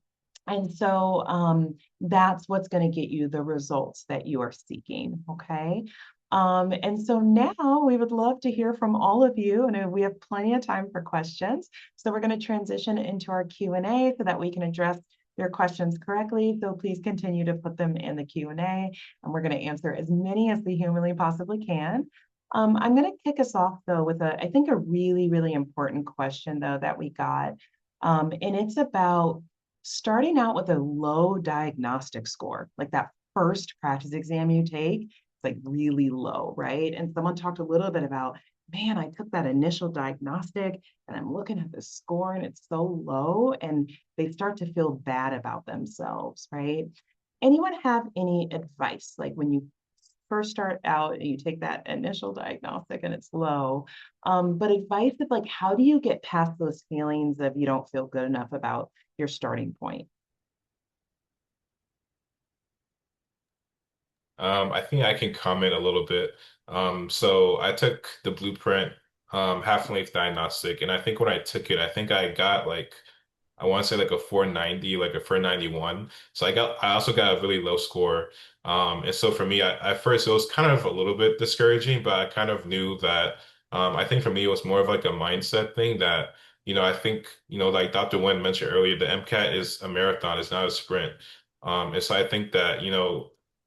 and so that's what's going to get you the results that you are seeking. Okay. And so now we would love to hear from all of you, and we have plenty of time for questions. So we're going to transition into our Q&A so that we can address your questions correctly. So please continue to put them in the Q&A, and we're going to answer as many as we humanly possibly can. I'm going to kick us off though with I think a really, really important question though that we got. And it's about starting out with a low diagnostic score, like that first practice exam you take. like really low, right? And someone talked a little bit about, man, I took that initial diagnostic and I'm looking at the score and it's so low, and they start to feel bad about themselves, right? Anyone have any advice? Like when you first start out and you take that initial diagnostic and it's low, but advice of like, how do you get past those feelings of you don't feel good enough about your starting point? I think I can comment a little bit. So I took the blueprint half-length diagnostic, and I think when I took it, I think I got like I want to say like a 490, like a 491. So I also got a really low score. And so for me, at first it was kind of a little bit discouraging, but I kind of knew that I think for me it was more of like a mindset thing that, I think, like Dr. Wynn mentioned earlier, the MCAT is a marathon, it's not a sprint. And so I think that,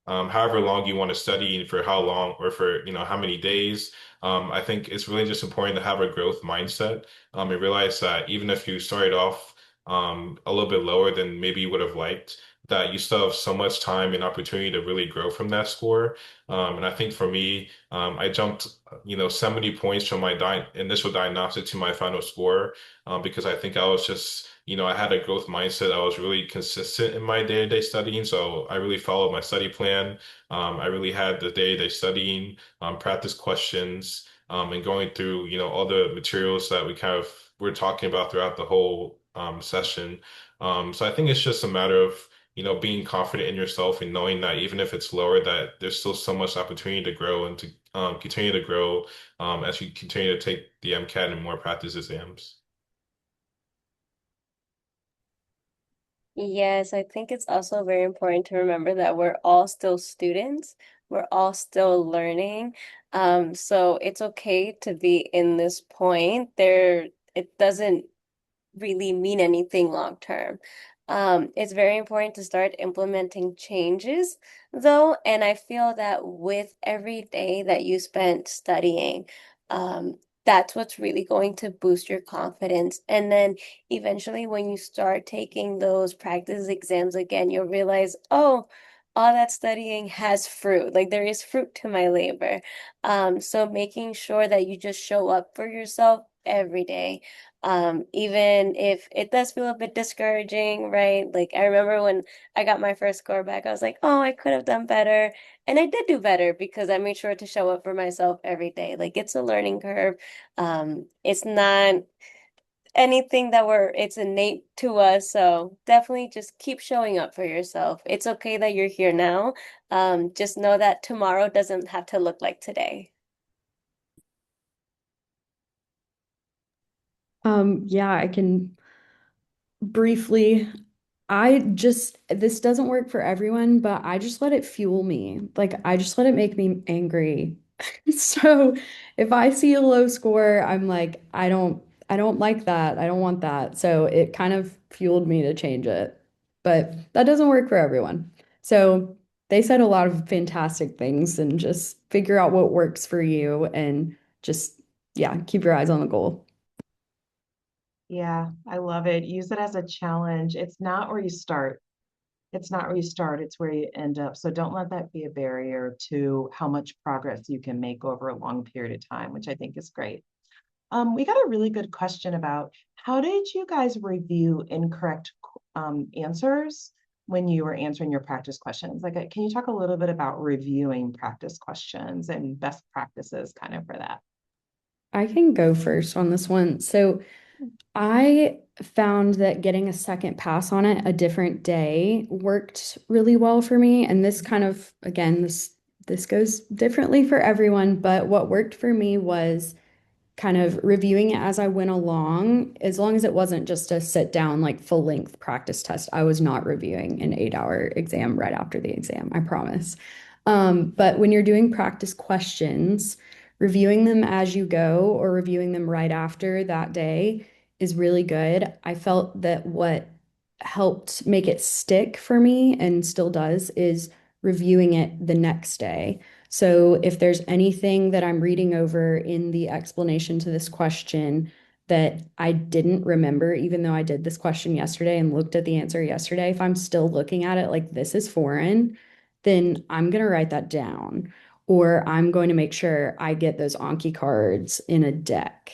however long you want to study and for how long or for, how many days, I think it's really just important to have a growth mindset and realize that even if you started off a little bit lower than maybe you would have liked, that you still have so much time and opportunity to really grow from that score. And I think for me, I jumped, 70 points from my initial diagnostic to my final score, because I think I was just, I had a growth mindset. I was really consistent in my day-to-day studying. So I really followed my study plan. I really had the day-to-day studying, practice questions, and going through, all the materials that we kind of were talking about throughout the whole session. So I think it's just a matter of, being confident in yourself and knowing that even if it's lower, that there's still so much opportunity to grow and to continue to grow as you continue to take the MCAT and more practice exams. Yes, I think it's also very important to remember that we're all still students. We're all still learning. So it's okay to be in this point. It doesn't really mean anything long term. It's very important to start implementing changes, though, and I feel that with every day that you spent studying, that's what's really going to boost your confidence. And then eventually, when you start taking those practice exams again, you'll realize, oh, all that studying has fruit. Like there is fruit to my labor. So making sure that you just show up for yourself every day, even if it does feel a bit discouraging, right? Like I remember when I got my first score back, I was like, oh, I could have done better. And I did do better because I made sure to show up for myself every day. Like it's a learning curve. It's not anything that it's innate to us. So definitely just keep showing up for yourself. It's okay that you're here now. Just know that tomorrow doesn't have to look like today. Yeah, I can briefly. This doesn't work for everyone, but I just let it fuel me. Like, I just let it make me angry. So if I see a low score, I'm like, I don't like that. I don't want that. So it kind of fueled me to change it. But that doesn't work for everyone. So they said a lot of fantastic things and just figure out what works for you and just, yeah, keep your eyes on the goal. Yeah, I love it. Use it as a challenge. It's not where you start. It's not where you start, it's where you end up. So don't let that be a barrier to how much progress you can make over a long period of time, which I think is great. We got a really good question about how did you guys review incorrect answers when you were answering your practice questions? Like, can you talk a little bit about reviewing practice questions and best practices kind of for that? I can go first on this one. So I found that getting a second pass on it a different day worked really well for me. And this kind of, again, this goes differently for everyone, but what worked for me was kind of reviewing it as I went along, as long as it wasn't just a sit down, like full length practice test. I was not reviewing an 8 hour exam right after the exam, I promise. But when you're doing practice questions, reviewing them as you go or reviewing them right after that day is really good. I felt that what helped make it stick for me and still does is reviewing it the next day. So if there's anything that I'm reading over in the explanation to this question that I didn't remember, even though I did this question yesterday and looked at the answer yesterday, if I'm still looking at it like this is foreign, then I'm going to write that down. or I'm going to make sure I get those Anki cards in a deck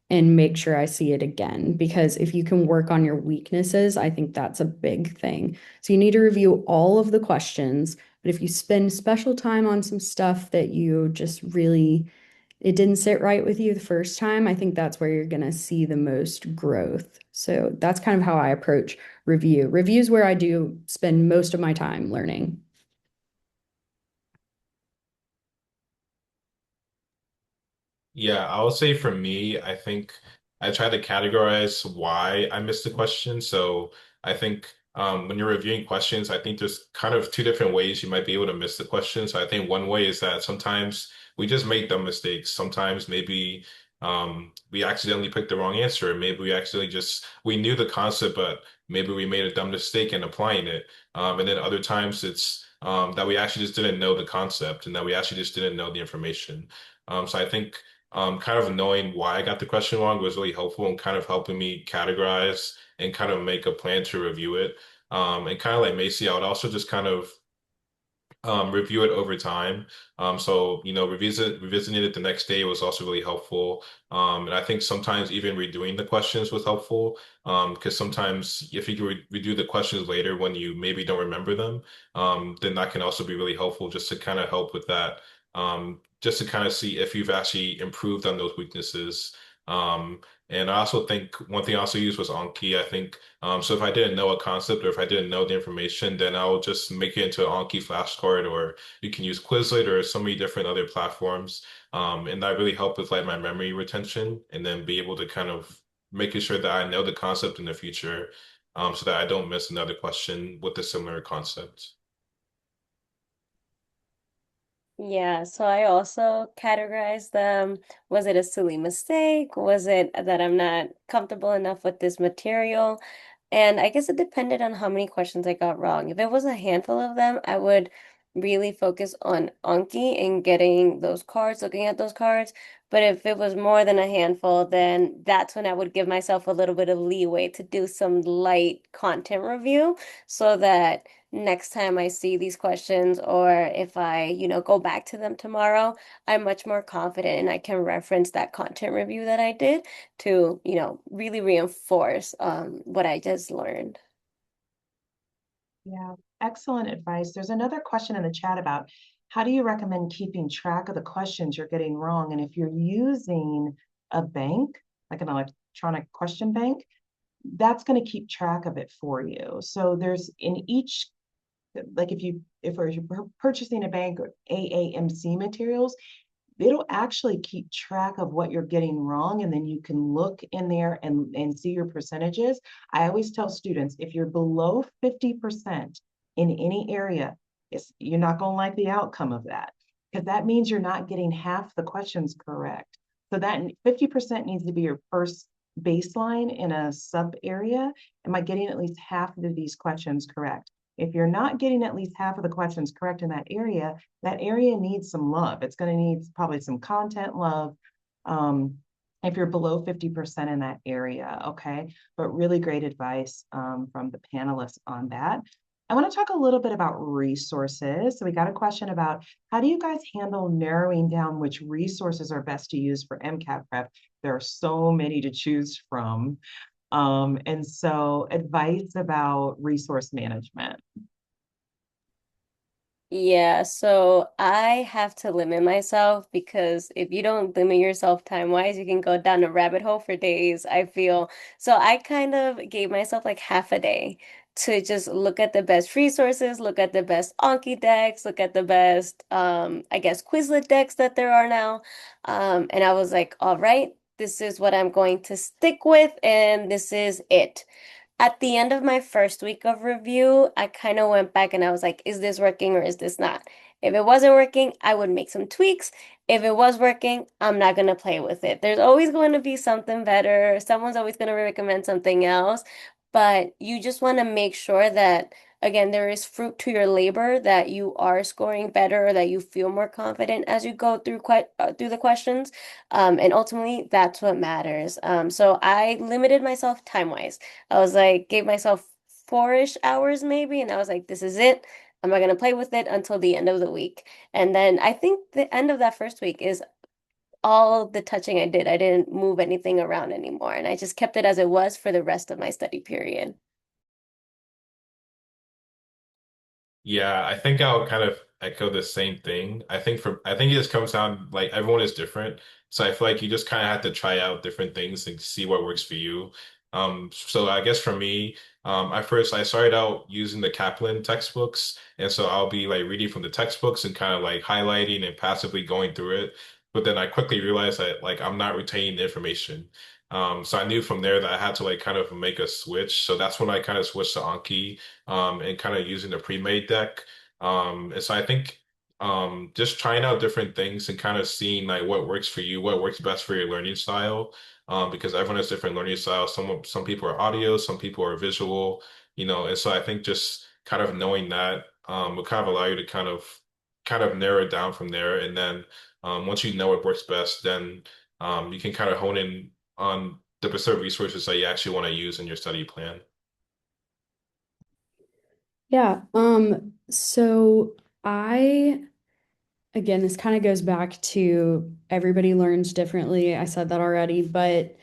and make sure I see it again. Because if you can work on your weaknesses, I think that's a big thing. So you need to review all of the questions, but if you spend special time on some stuff that you just really, it didn't sit right with you the first time, I think that's where you're going to see the most growth. So that's kind of how I approach review. Review is where I do spend most of my time learning. Yeah, I would say for me, I think I try to categorize why I missed the question. So I think when you're reviewing questions, I think there's kind of two different ways you might be able to miss the question. So I think one way is that sometimes we just make dumb mistakes. Sometimes maybe we accidentally picked the wrong answer. Maybe we accidentally we knew the concept, but maybe we made a dumb mistake in applying it. And then other times it's that we actually just didn't know the concept and that we actually just didn't know the information. So I think kind of knowing why I got the question wrong was really helpful and kind of helping me categorize and kind of make a plan to review it. And kind of like Macy, I would also just kind of review it over time. So, revisiting it the next day was also really helpful. And I think sometimes even redoing the questions was helpful. Because sometimes if you can redo the questions later when you maybe don't remember them, then that can also be really helpful just to kind of help with that. Just to kind of see if you've actually improved on those weaknesses. And I also think one thing I also used was Anki. I think so if I didn't know a concept or if I didn't know the information, then I'll just make it into an Anki flashcard, or you can use Quizlet or so many different other platforms. And that really helped with like my memory retention and then be able to kind of making sure that I know the concept in the future, so that I don't miss another question with a similar concept. Yeah, so I also categorized them. Was it a silly mistake? Was it that I'm not comfortable enough with this material? And I guess it depended on how many questions I got wrong. If it was a handful of them, I would really focus on Anki and getting those cards, looking at those cards. But if it was more than a handful, then that's when I would give myself a little bit of leeway to do some light content review so that next time I see these questions or if I, go back to them tomorrow, I'm much more confident and I can reference that content review that I did to, really reinforce what I just learned. Yeah, excellent advice. There's another question in the chat about how do you recommend keeping track of the questions you're getting wrong? And if you're using a bank, like an electronic question bank, that's going to keep track of it for you. So there's in each, like if you're purchasing a bank or AAMC materials, it'll actually keep track of what you're getting wrong, and then you can look in there and see your percentages. I always tell students, if you're below 50% in any area, you're not going to like the outcome of that, because that means you're not getting half the questions correct. So that 50% needs to be your first baseline in a sub area. Am I getting at least half of these questions correct? If you're not getting at least half of the questions correct in that area needs some love. It's going to need probably some content love. If you're below 50% in that area, okay? But really great advice from the panelists on that. I want to talk a little bit about resources. So we got a question about how do you guys handle narrowing down which resources are best to use for MCAT prep? There are so many to choose from. And so advice about resource management. Yeah, so I have to limit myself because if you don't limit yourself time-wise, you can go down a rabbit hole for days, I feel. So I kind of gave myself like half a day to just look at the best resources, look at the best Anki decks, look at the best, I guess, Quizlet decks that there are now. And I was like, all right, this is what I'm going to stick with, and this is it. At the end of my first week of review, I kind of went back and I was like, is this working or is this not? If it wasn't working, I would make some tweaks. If it was working, I'm not going to play with it. There's always going to be something better. Someone's always going to recommend something else. But you just want to make sure that, again, there is fruit to your labor, that you are scoring better, that you feel more confident as you go through the questions. And ultimately, that's what matters. So I limited myself time-wise. I was like, gave myself 4-ish hours maybe, and I was like, this is it. I'm not going to play with it until the end of the week. And then I think the end of that first week is all the touching I did. I didn't move anything around anymore. And I just kept it as it was for the rest of my study period. Yeah, I think I'll kind of echo the same thing. I think it just comes down like everyone is different. So I feel like you just kind of have to try out different things and see what works for you. So I guess for me, I started out using the Kaplan textbooks. And so I'll be like reading from the textbooks and kind of like highlighting and passively going through it. But then I quickly realized that like I'm not retaining the information. So I knew from there that I had to like kind of make a switch. So that's when I kind of switched to Anki and kind of using the pre-made deck. And so I think just trying out different things and kind of seeing like what works for you, what works best for your learning style. Because everyone has different learning styles. Some people are audio, some people are visual, and so I think just kind of knowing that will kind of allow you to kind of narrow it down from there. And then once you know what works best, then you can kind of hone in on the specific resources that you actually want to use in your study plan. Yeah. So I, again, this kind of goes back to everybody learns differently. I said that already, but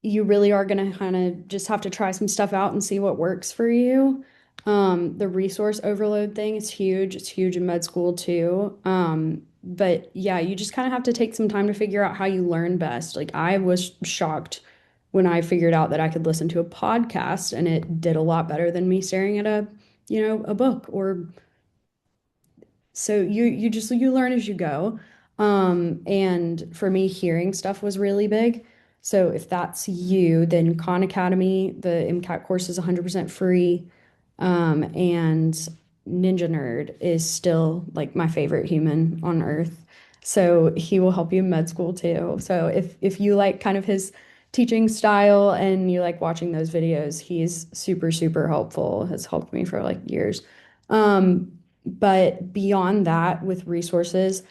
you really are going to kind of just have to try some stuff out and see what works for you. The resource overload thing is huge. It's huge in med school too. But yeah, you just kind of have to take some time to figure out how you learn best. Like I was shocked when I figured out that I could listen to a podcast and it did a lot better than me staring at a book or so you learn as you go. And for me, hearing stuff was really big. So if that's you, then Khan Academy, the MCAT course is 100% free. And Ninja Nerd is still like my favorite human on earth. So he will help you in med school too. So if you like kind of his teaching style and you like watching those videos, he's super, super helpful, has helped me for like years. But beyond that, with resources,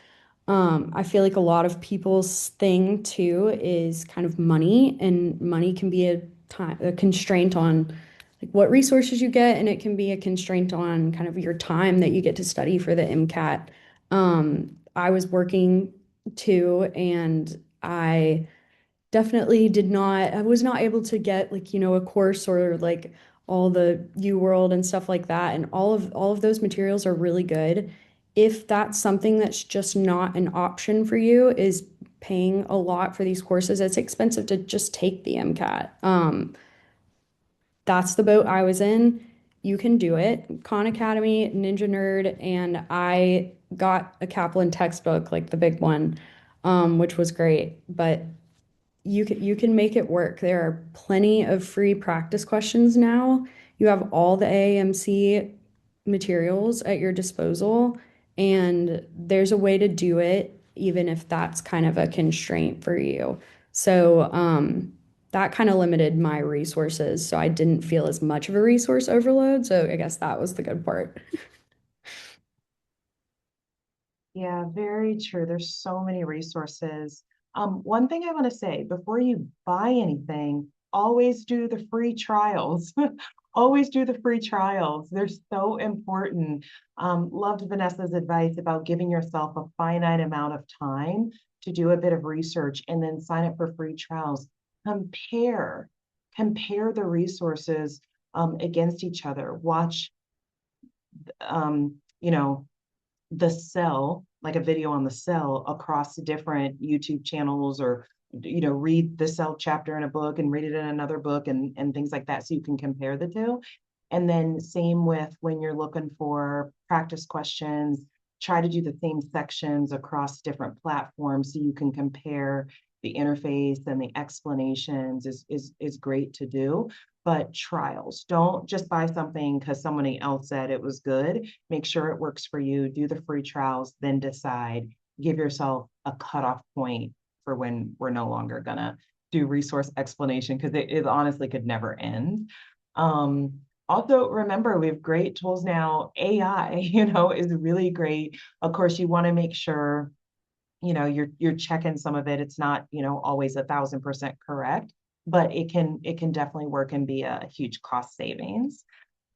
I feel like a lot of people's thing too is kind of money, and money can be a constraint on like what resources you get, and it can be a constraint on kind of your time that you get to study for the MCAT. I was working too, and I definitely I was not able to get like, a course or like all the UWorld and stuff like that. And all of those materials are really good. If that's something that's just not an option for you, is paying a lot for these courses, it's expensive to just take the MCAT. That's the boat I was in. You can do it. Khan Academy, Ninja Nerd, and I got a Kaplan textbook, like the big one, which was great. But you can make it work. There are plenty of free practice questions now. You have all the AAMC materials at your disposal, and there's a way to do it, even if that's kind of a constraint for you. So, that kind of limited my resources, so I didn't feel as much of a resource overload. So I guess that was the good part. Yeah, very true. There's so many resources. One thing I want to say before you buy anything, always do the free trials. Always do the free trials. They're so important. Loved Vanessa's advice about giving yourself a finite amount of time to do a bit of research and then sign up for free trials. Compare, compare the resources against each other. Watch, you know, the cell, like a video on the cell across different YouTube channels, or read the cell chapter in a book and read it in another book, and things like that, so you can compare the two. And then same with when you're looking for practice questions, try to do the same sections across different platforms so you can compare the interface, and the explanations is great to do. But trials, don't just buy something because somebody else said it was good. Make sure it works for you, do the free trials, then decide. Give yourself a cutoff point for when we're no longer gonna do resource explanation, because it honestly could never end. Also, remember, we have great tools now. AI, is really great. Of course, you want to make sure, you're checking some of it. It's not, always 1,000% correct, but it can definitely work and be a huge cost savings.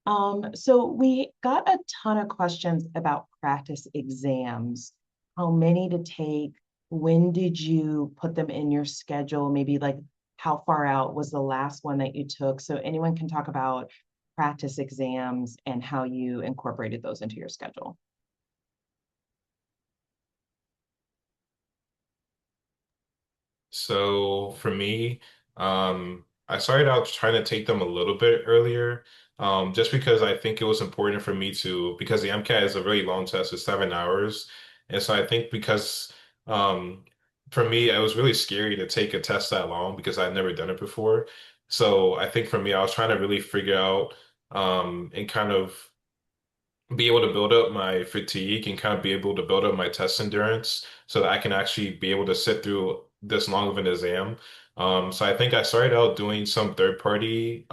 So we got a ton of questions about practice exams, how many to take, when did you put them in your schedule, maybe like how far out was the last one that you took? So anyone can talk about practice exams and how you incorporated those into your schedule. So for me, I started out trying to take them a little bit earlier, just because I think it was important for me to, because the MCAT is a really long test, it's 7 hours. And so I think because for me, it was really scary to take a test that long because I'd never done it before. So I think for me, I was trying to really figure out and kind of be able to build up my fatigue and kind of be able to build up my test endurance so that I can actually be able to sit through this long of an exam. So I think I started out doing some third-party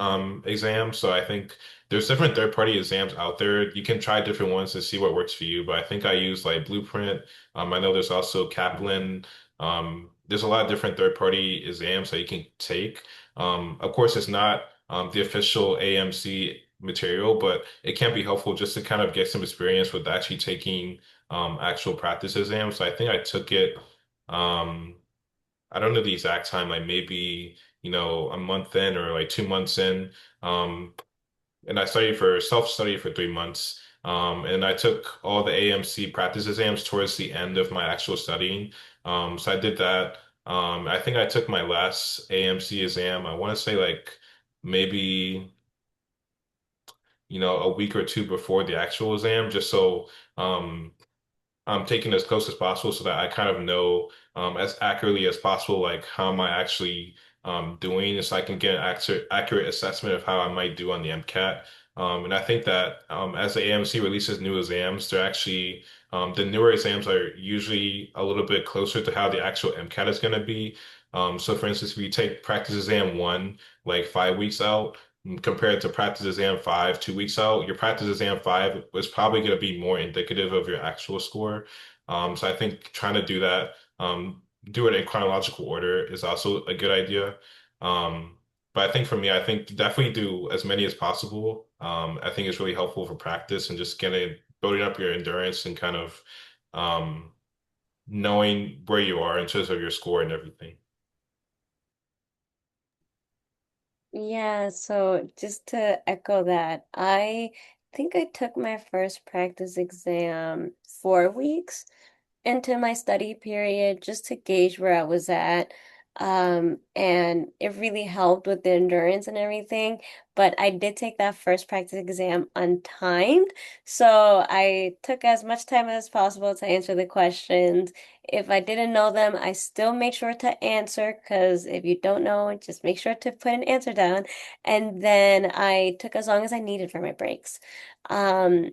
exams. So I think there's different third-party exams out there. You can try different ones to see what works for you. But I think I use like Blueprint. I know there's also Kaplan. There's a lot of different third-party exams that you can take. Of course, it's not the official AAMC material, but it can be helpful just to kind of get some experience with actually taking actual practice exams. So I think I took it, um, I don't know the exact time, like maybe, a month in or like 2 months in. Um, and I studied for self-study for 3 months. And I took all the AMC practice exams towards the end of my actual studying. So I did that. I think I took my last AMC exam. I want to say like maybe a week or two before the actual exam, just so um, I'm taking as close as possible so that I kind of know as accurately as possible, like how am I actually doing, so I can get an accurate assessment of how I might do on the MCAT. And I think that as the AMC releases new exams, they're actually the newer exams are usually a little bit closer to how the actual MCAT is going to be. So, for instance, if you take practice exam one like 5 weeks out, compared to practice exam five, 2 weeks out, your practice exam five was probably going to be more indicative of your actual score. So I think trying to do that, do it in chronological order is also a good idea. But I think for me, I think definitely do as many as possible. I think it's really helpful for practice and just building up your endurance and kind of um, knowing where you are in terms of your score and everything. Yeah, so just to echo that, I think I took my first practice exam 4 weeks into my study period just to gauge where I was at. And it really helped with the endurance and everything. But I did take that first practice exam untimed. So I took as much time as possible to answer the questions. If I didn't know them, I still make sure to answer because if you don't know, just make sure to put an answer down. And then I took as long as I needed for my breaks. Um,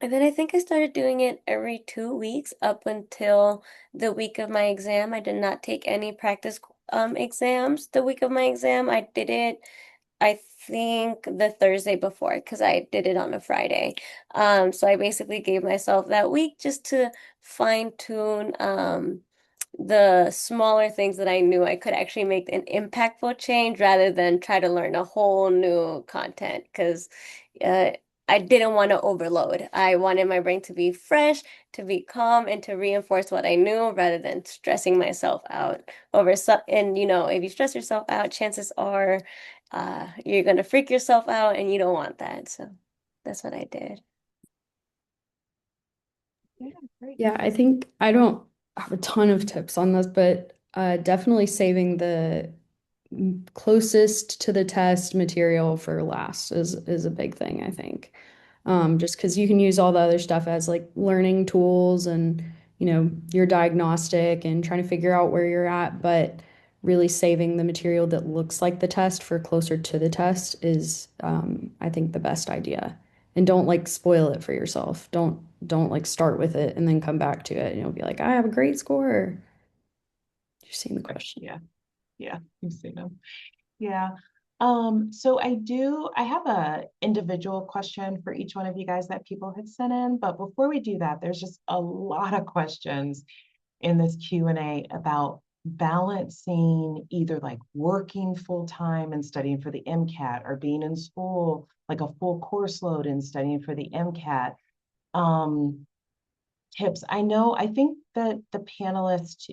and then I think I started doing it every 2 weeks up until the week of my exam. I did not take any practice exams the week of my exam. I did it, I think, the Thursday before because I did it on a Friday. So I basically gave myself that week just to fine tune the smaller things that I knew I could actually make an impactful change rather than try to learn a whole new content because uh, I didn't want to overload. I wanted my brain to be fresh, to be calm, and to reinforce what I knew rather than stressing myself out over some. And if you stress yourself out, chances are you're gonna freak yourself out, and you don't want that. So that's what I did. Yeah, great. Yeah, I think I don't have a ton of tips on this, but definitely saving the closest to the test material for last is a big thing, I think. Just because you can use all the other stuff as like learning tools and your diagnostic and trying to figure out where you're at, but really saving the material that looks like the test for closer to the test is I think the best idea. And don't like spoil it for yourself. Don't like start with it and then come back to it and you'll be like, I have a great score. You've seen the question. Yeah, yeah, you've seen them. Yeah. So I have a individual question for each one of you guys that people had sent in, but before we do that, there's just a lot of questions in this Q&A about balancing either like working full time and studying for the MCAT or being in school like a full course load and studying for the MCAT. Um, Tips. I think that the panelists,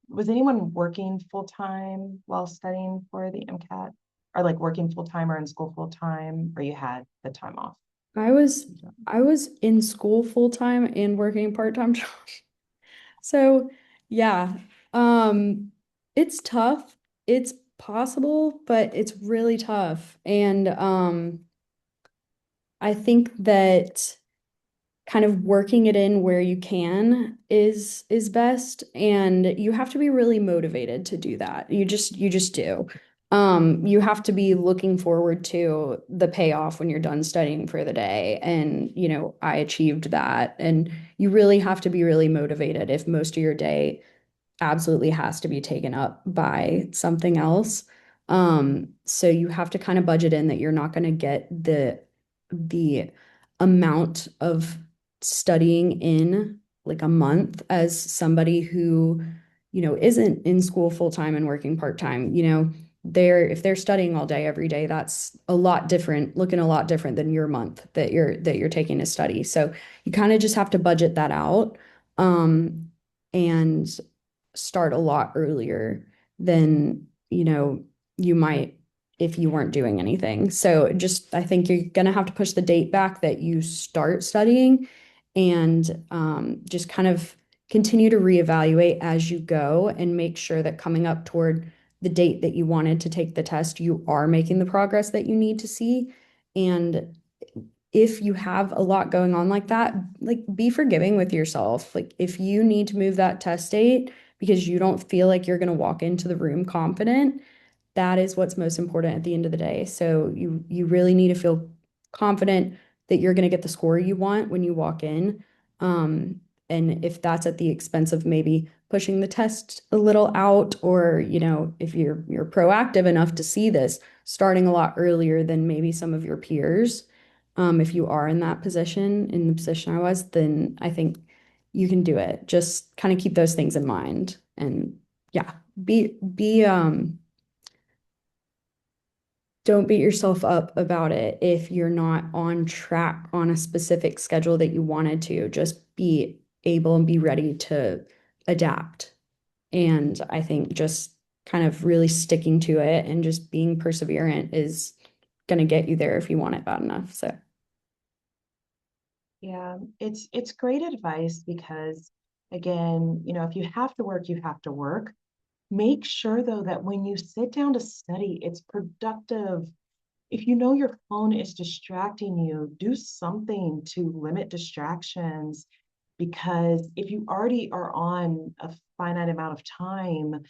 was anyone working full time while studying for the MCAT? Or like working full time or in school full time, or you had the time off? I was I was in school full time and working part-time job. So yeah, um, it's tough. It's possible, but it's really tough. And I think that kind of working it in where you can is best, and you have to be really motivated to do that. You just do. You have to be looking forward to the payoff when you're done studying for the day, and I achieved that. And you really have to be really motivated if most of your day absolutely has to be taken up by something else. So you have to kind of budget in that you're not going to get the amount of studying in like a month as somebody who, isn't in school full time and working part time. If they're studying all day every day, that's a lot different, looking a lot different than your month that you're taking to study. So you kind of just have to budget that out. And start a lot earlier than, you might if you weren't doing anything. So just, I think you're gonna have to push the date back that you start studying, and just kind of continue to reevaluate as you go and make sure that coming up toward the date that you wanted to take the test, you are making the progress that you need to see. And if you have a lot going on like that, like be forgiving with yourself. Like if you need to move that test date because you don't feel like you're going to walk into the room confident, that is what's most important at the end of the day. So you really need to feel confident that you're going to get the score you want when you walk in. Um, and if that's at the expense of maybe pushing the test a little out, or if you're proactive enough to see this starting a lot earlier than maybe some of your peers, if you are in that position, in the position I was, then I think you can do it. Just kind of keep those things in mind. And yeah, be don't beat yourself up about it if you're not on track on a specific schedule that you wanted to. Just be able and be ready to adapt. And I think just kind of really sticking to it and just being perseverant is going to get you there if you want it bad enough. So Yeah, it's great advice because again, if you have to work, you have to work. Make sure though that when you sit down to study, it's productive. If you know your phone is distracting you, do something to limit distractions, because if you already are on a finite amount of time,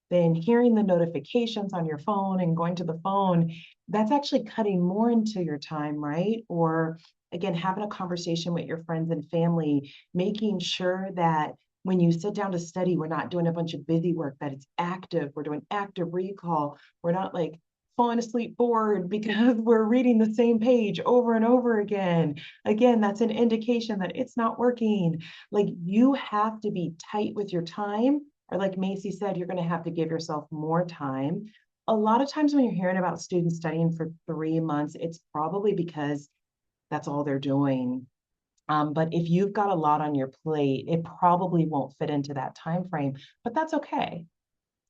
then hearing the notifications on your phone and going to the phone, that's actually cutting more into your time, right? Or again, having a conversation with your friends and family, making sure that when you sit down to study, we're not doing a bunch of busy work, that it's active. We're doing active recall. We're not like falling asleep bored because we're reading the same page over and over again. Again, that's an indication that it's not working. Like you have to be tight with your time, or like Macy said, you're going to have to give yourself more time. A lot of times when you're hearing about students studying for 3 months, it's probably because that's all they're doing. But if you've got a lot on your plate, it probably won't fit into that time frame. But that's okay.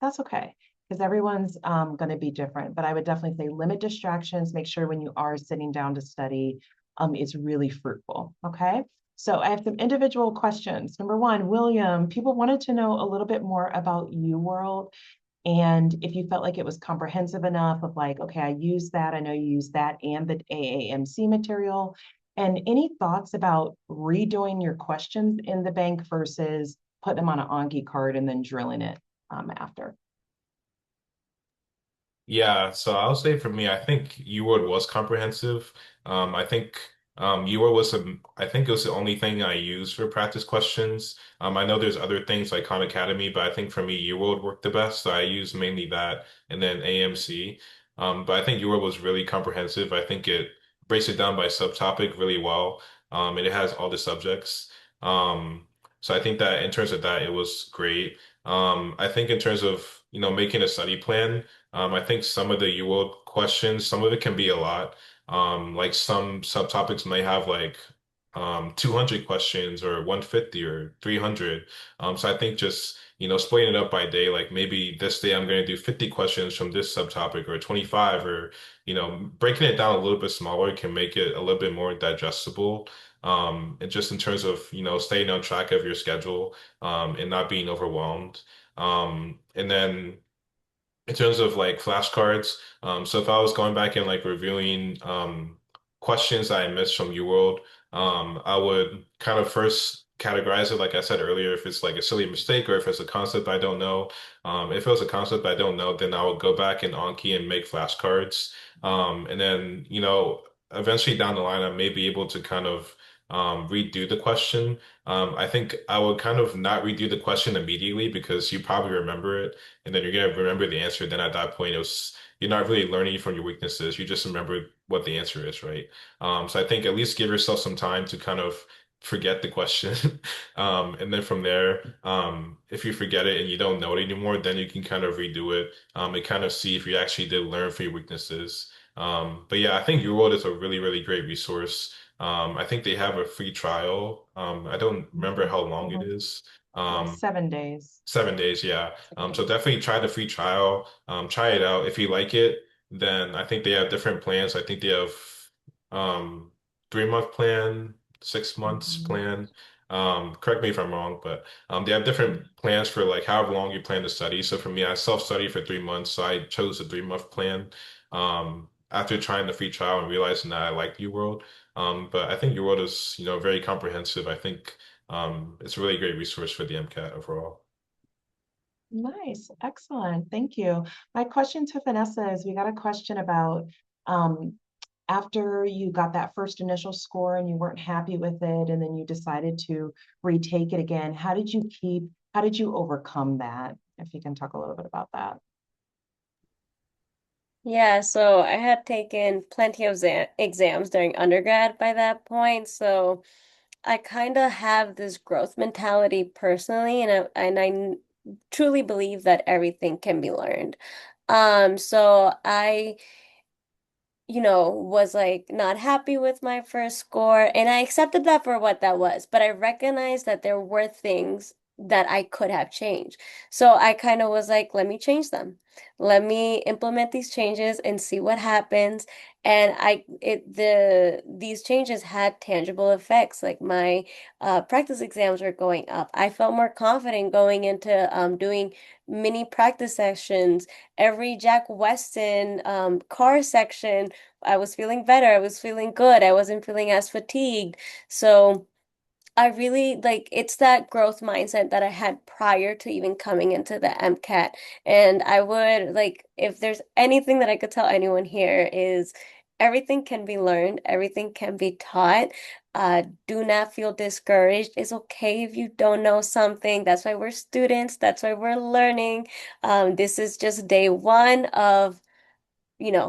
That's okay, because everyone's going to be different. But I would definitely say limit distractions. Make sure when you are sitting down to study, it's really fruitful. Okay. So I have some individual questions. Number one, William, people wanted to know a little bit more about UWorld, and if you felt like it was comprehensive enough of like, okay, I use that, I know you use that and the AAMC material. And any thoughts about redoing your questions in the bank versus putting them on an Anki card and then drilling it after? Yeah, so I'll say for me, I think UWorld was comprehensive. I think UWorld I think it was the only thing I used for practice questions. I know there's other things like Khan Academy, but I think for me, UWorld worked the best. So I used mainly that and then AMC. But I think UWorld was really comprehensive. I think it breaks it down by subtopic really well. And it has all the subjects. So I think that in terms of that, it was great. I think in terms of, making a study plan, I think some of the UWorld questions, some of it can be a lot. Like some subtopics may have like 200 questions or 150 or 300. So I think just, splitting it up by day, like maybe this day I'm going to do 50 questions from this subtopic or 25 or, breaking it down a little bit smaller can make it a little bit more digestible. And just in terms of, staying on track of your schedule, and not being overwhelmed. And then in terms of like flashcards, so if I was going back and like reviewing questions that I missed from UWorld, I would kind of first categorize it, like I said earlier, if it's like a silly mistake or if it's a concept I don't know. If it was a concept I don't know, then I would go back and Anki and make flashcards. And then, eventually down the line, I may be able to kind of redo the question. I think I would kind of not redo the question immediately because you probably remember it and then you're gonna remember the answer. Then at that point, you're not really learning from your weaknesses. You just remember what the answer is, right? So I think at least give yourself some time to kind of forget the question. And then from there, if you forget it and you don't know it anymore, then you can kind of redo it, and kind of see if you actually did learn from your weaknesses. But yeah, I think Your World is a really, really great resource. I think they have a free trial. I don't remember how long it Mhm. is. Like Um, 7 days. 7 days, yeah. 7 days. So definitely try the free trial. Try it out. If you like it, then I think they have different plans. I think they have 3 month plan, 6 months Mhm. plan. Correct me if I'm wrong, but they have different plans for like however long you plan to study. So for me, I self-study for 3 months, so I chose a 3 month plan. After trying the free trial and realizing that I liked UWorld. But I think UWorld is, very comprehensive. I think it's a really great resource for the MCAT overall. Nice, excellent. Thank you. My question to Vanessa is we got a question about um, after you got that first initial score and you weren't happy with it, and then you decided to retake it again. How did you overcome that? If you can talk a little bit about that. Yeah, so I had taken plenty of exams during undergrad by that point, so I kind of have this growth mentality personally, and I truly believe that everything can be learned. So I was like not happy with my first score, and I accepted that for what that was, but I recognized that there were things that I could have changed. So I kind of was like, let me change them. Let me implement these changes and see what happens. And these changes had tangible effects. Like my practice exams were going up. I felt more confident going into doing mini practice sessions. Every Jack Weston car section I was feeling better. I was feeling good. I wasn't feeling as fatigued. So I really like it's that growth mindset that I had prior to even coming into the MCAT. And I would like, if there's anything that I could tell anyone here is everything can be learned, everything can be taught. Do not feel discouraged. It's okay if you don't know something. That's why we're students. That's why we're learning. This is just day one of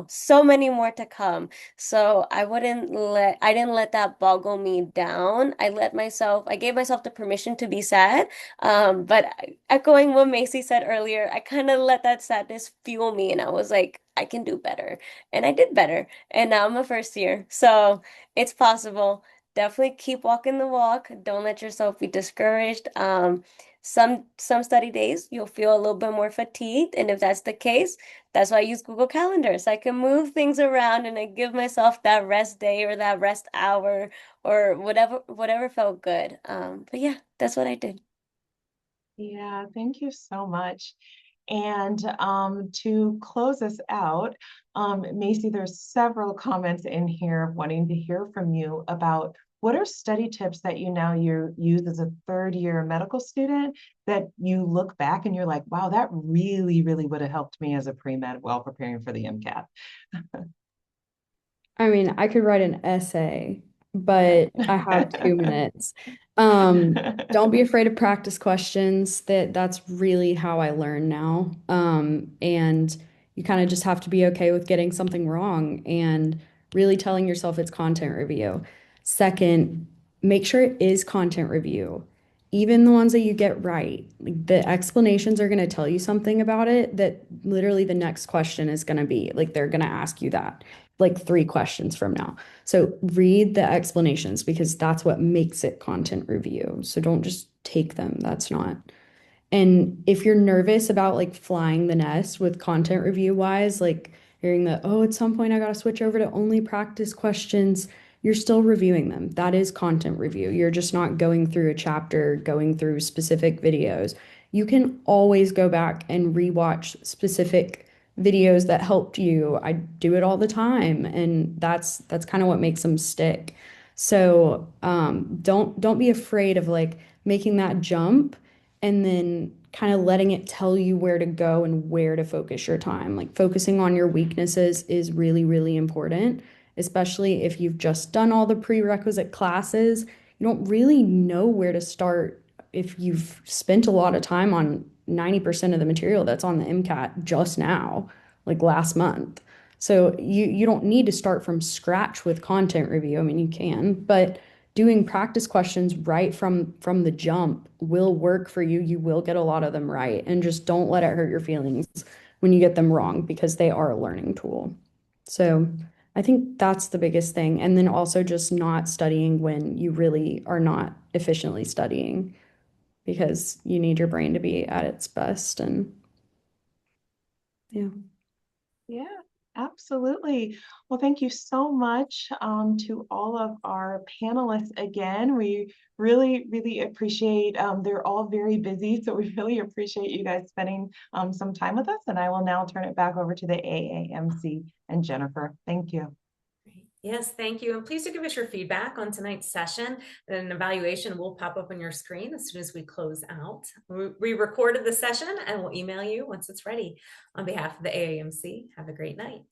so many more to come. So I didn't let that boggle me down. I gave myself the permission to be sad. But echoing what Macy said earlier, I kind of let that sadness fuel me and I was like, I can do better. And I did better. And now I'm a first year. So it's possible. Definitely keep walking the walk. Don't let yourself be discouraged. Some study days you'll feel a little bit more fatigued, and if that's the case, that's why I use Google Calendar. So I can move things around and I give myself that rest day or that rest hour or whatever felt good. But yeah, that's what I did. Yeah, thank you so much. And to close us out, Macy, there's several comments in here wanting to hear from you about what are study tips that you use as a third year medical student that you look back and you're like, wow, that really, really would have helped me as a pre-med while preparing for the MCAT. I mean, I could write an essay, but I have 2 minutes. Don't be afraid of practice questions. That's really how I learn now. And you kind of just have to be okay with getting something wrong and really telling yourself it's content review. Second, make sure it is content review. even the ones that you get right, like the explanations are going to tell you something about it that literally the next question is going to be like they're going to ask you that like 3 questions from now. So read the explanations because that's what makes it content review. So don't just take them. That's not. And if you're nervous about like flying the nest with content review wise, like hearing that, oh, at some point I got to switch over to only practice questions, you're still reviewing them. That is content review. You're just not going through a chapter, going through specific videos. You can always go back and rewatch specific videos that helped you. I do it all the time, and that's kind of what makes them stick. So don't be afraid of like making that jump and then kind of letting it tell you where to go and where to focus your time. Like focusing on your weaknesses is really, really important, especially if you've just done all the prerequisite classes. You don't really know where to start if you've spent a lot of time on 90% of the material that's on the MCAT just now, like last month. So you don't need to start from scratch with content review. I mean, you can, but doing practice questions right from the jump will work for you. You will get a lot of them right, and just don't let it hurt your feelings when you get them wrong because they are a learning tool. So I think that's the biggest thing. And then also just not studying when you really are not efficiently studying because you need your brain to be at its best. And yeah. Yeah, absolutely. Well, thank you so much to all of our panelists again. We really, really appreciate, they're all very busy, so we really appreciate you guys spending some time with us. And I will now turn it back over to the AAMC and Jennifer. Thank you. Yes, thank you. And please do give us your feedback on tonight's session. An evaluation will pop up on your screen as soon as we close out. We recorded the session and we'll email you once it's ready. On behalf of the AAMC, have a great night.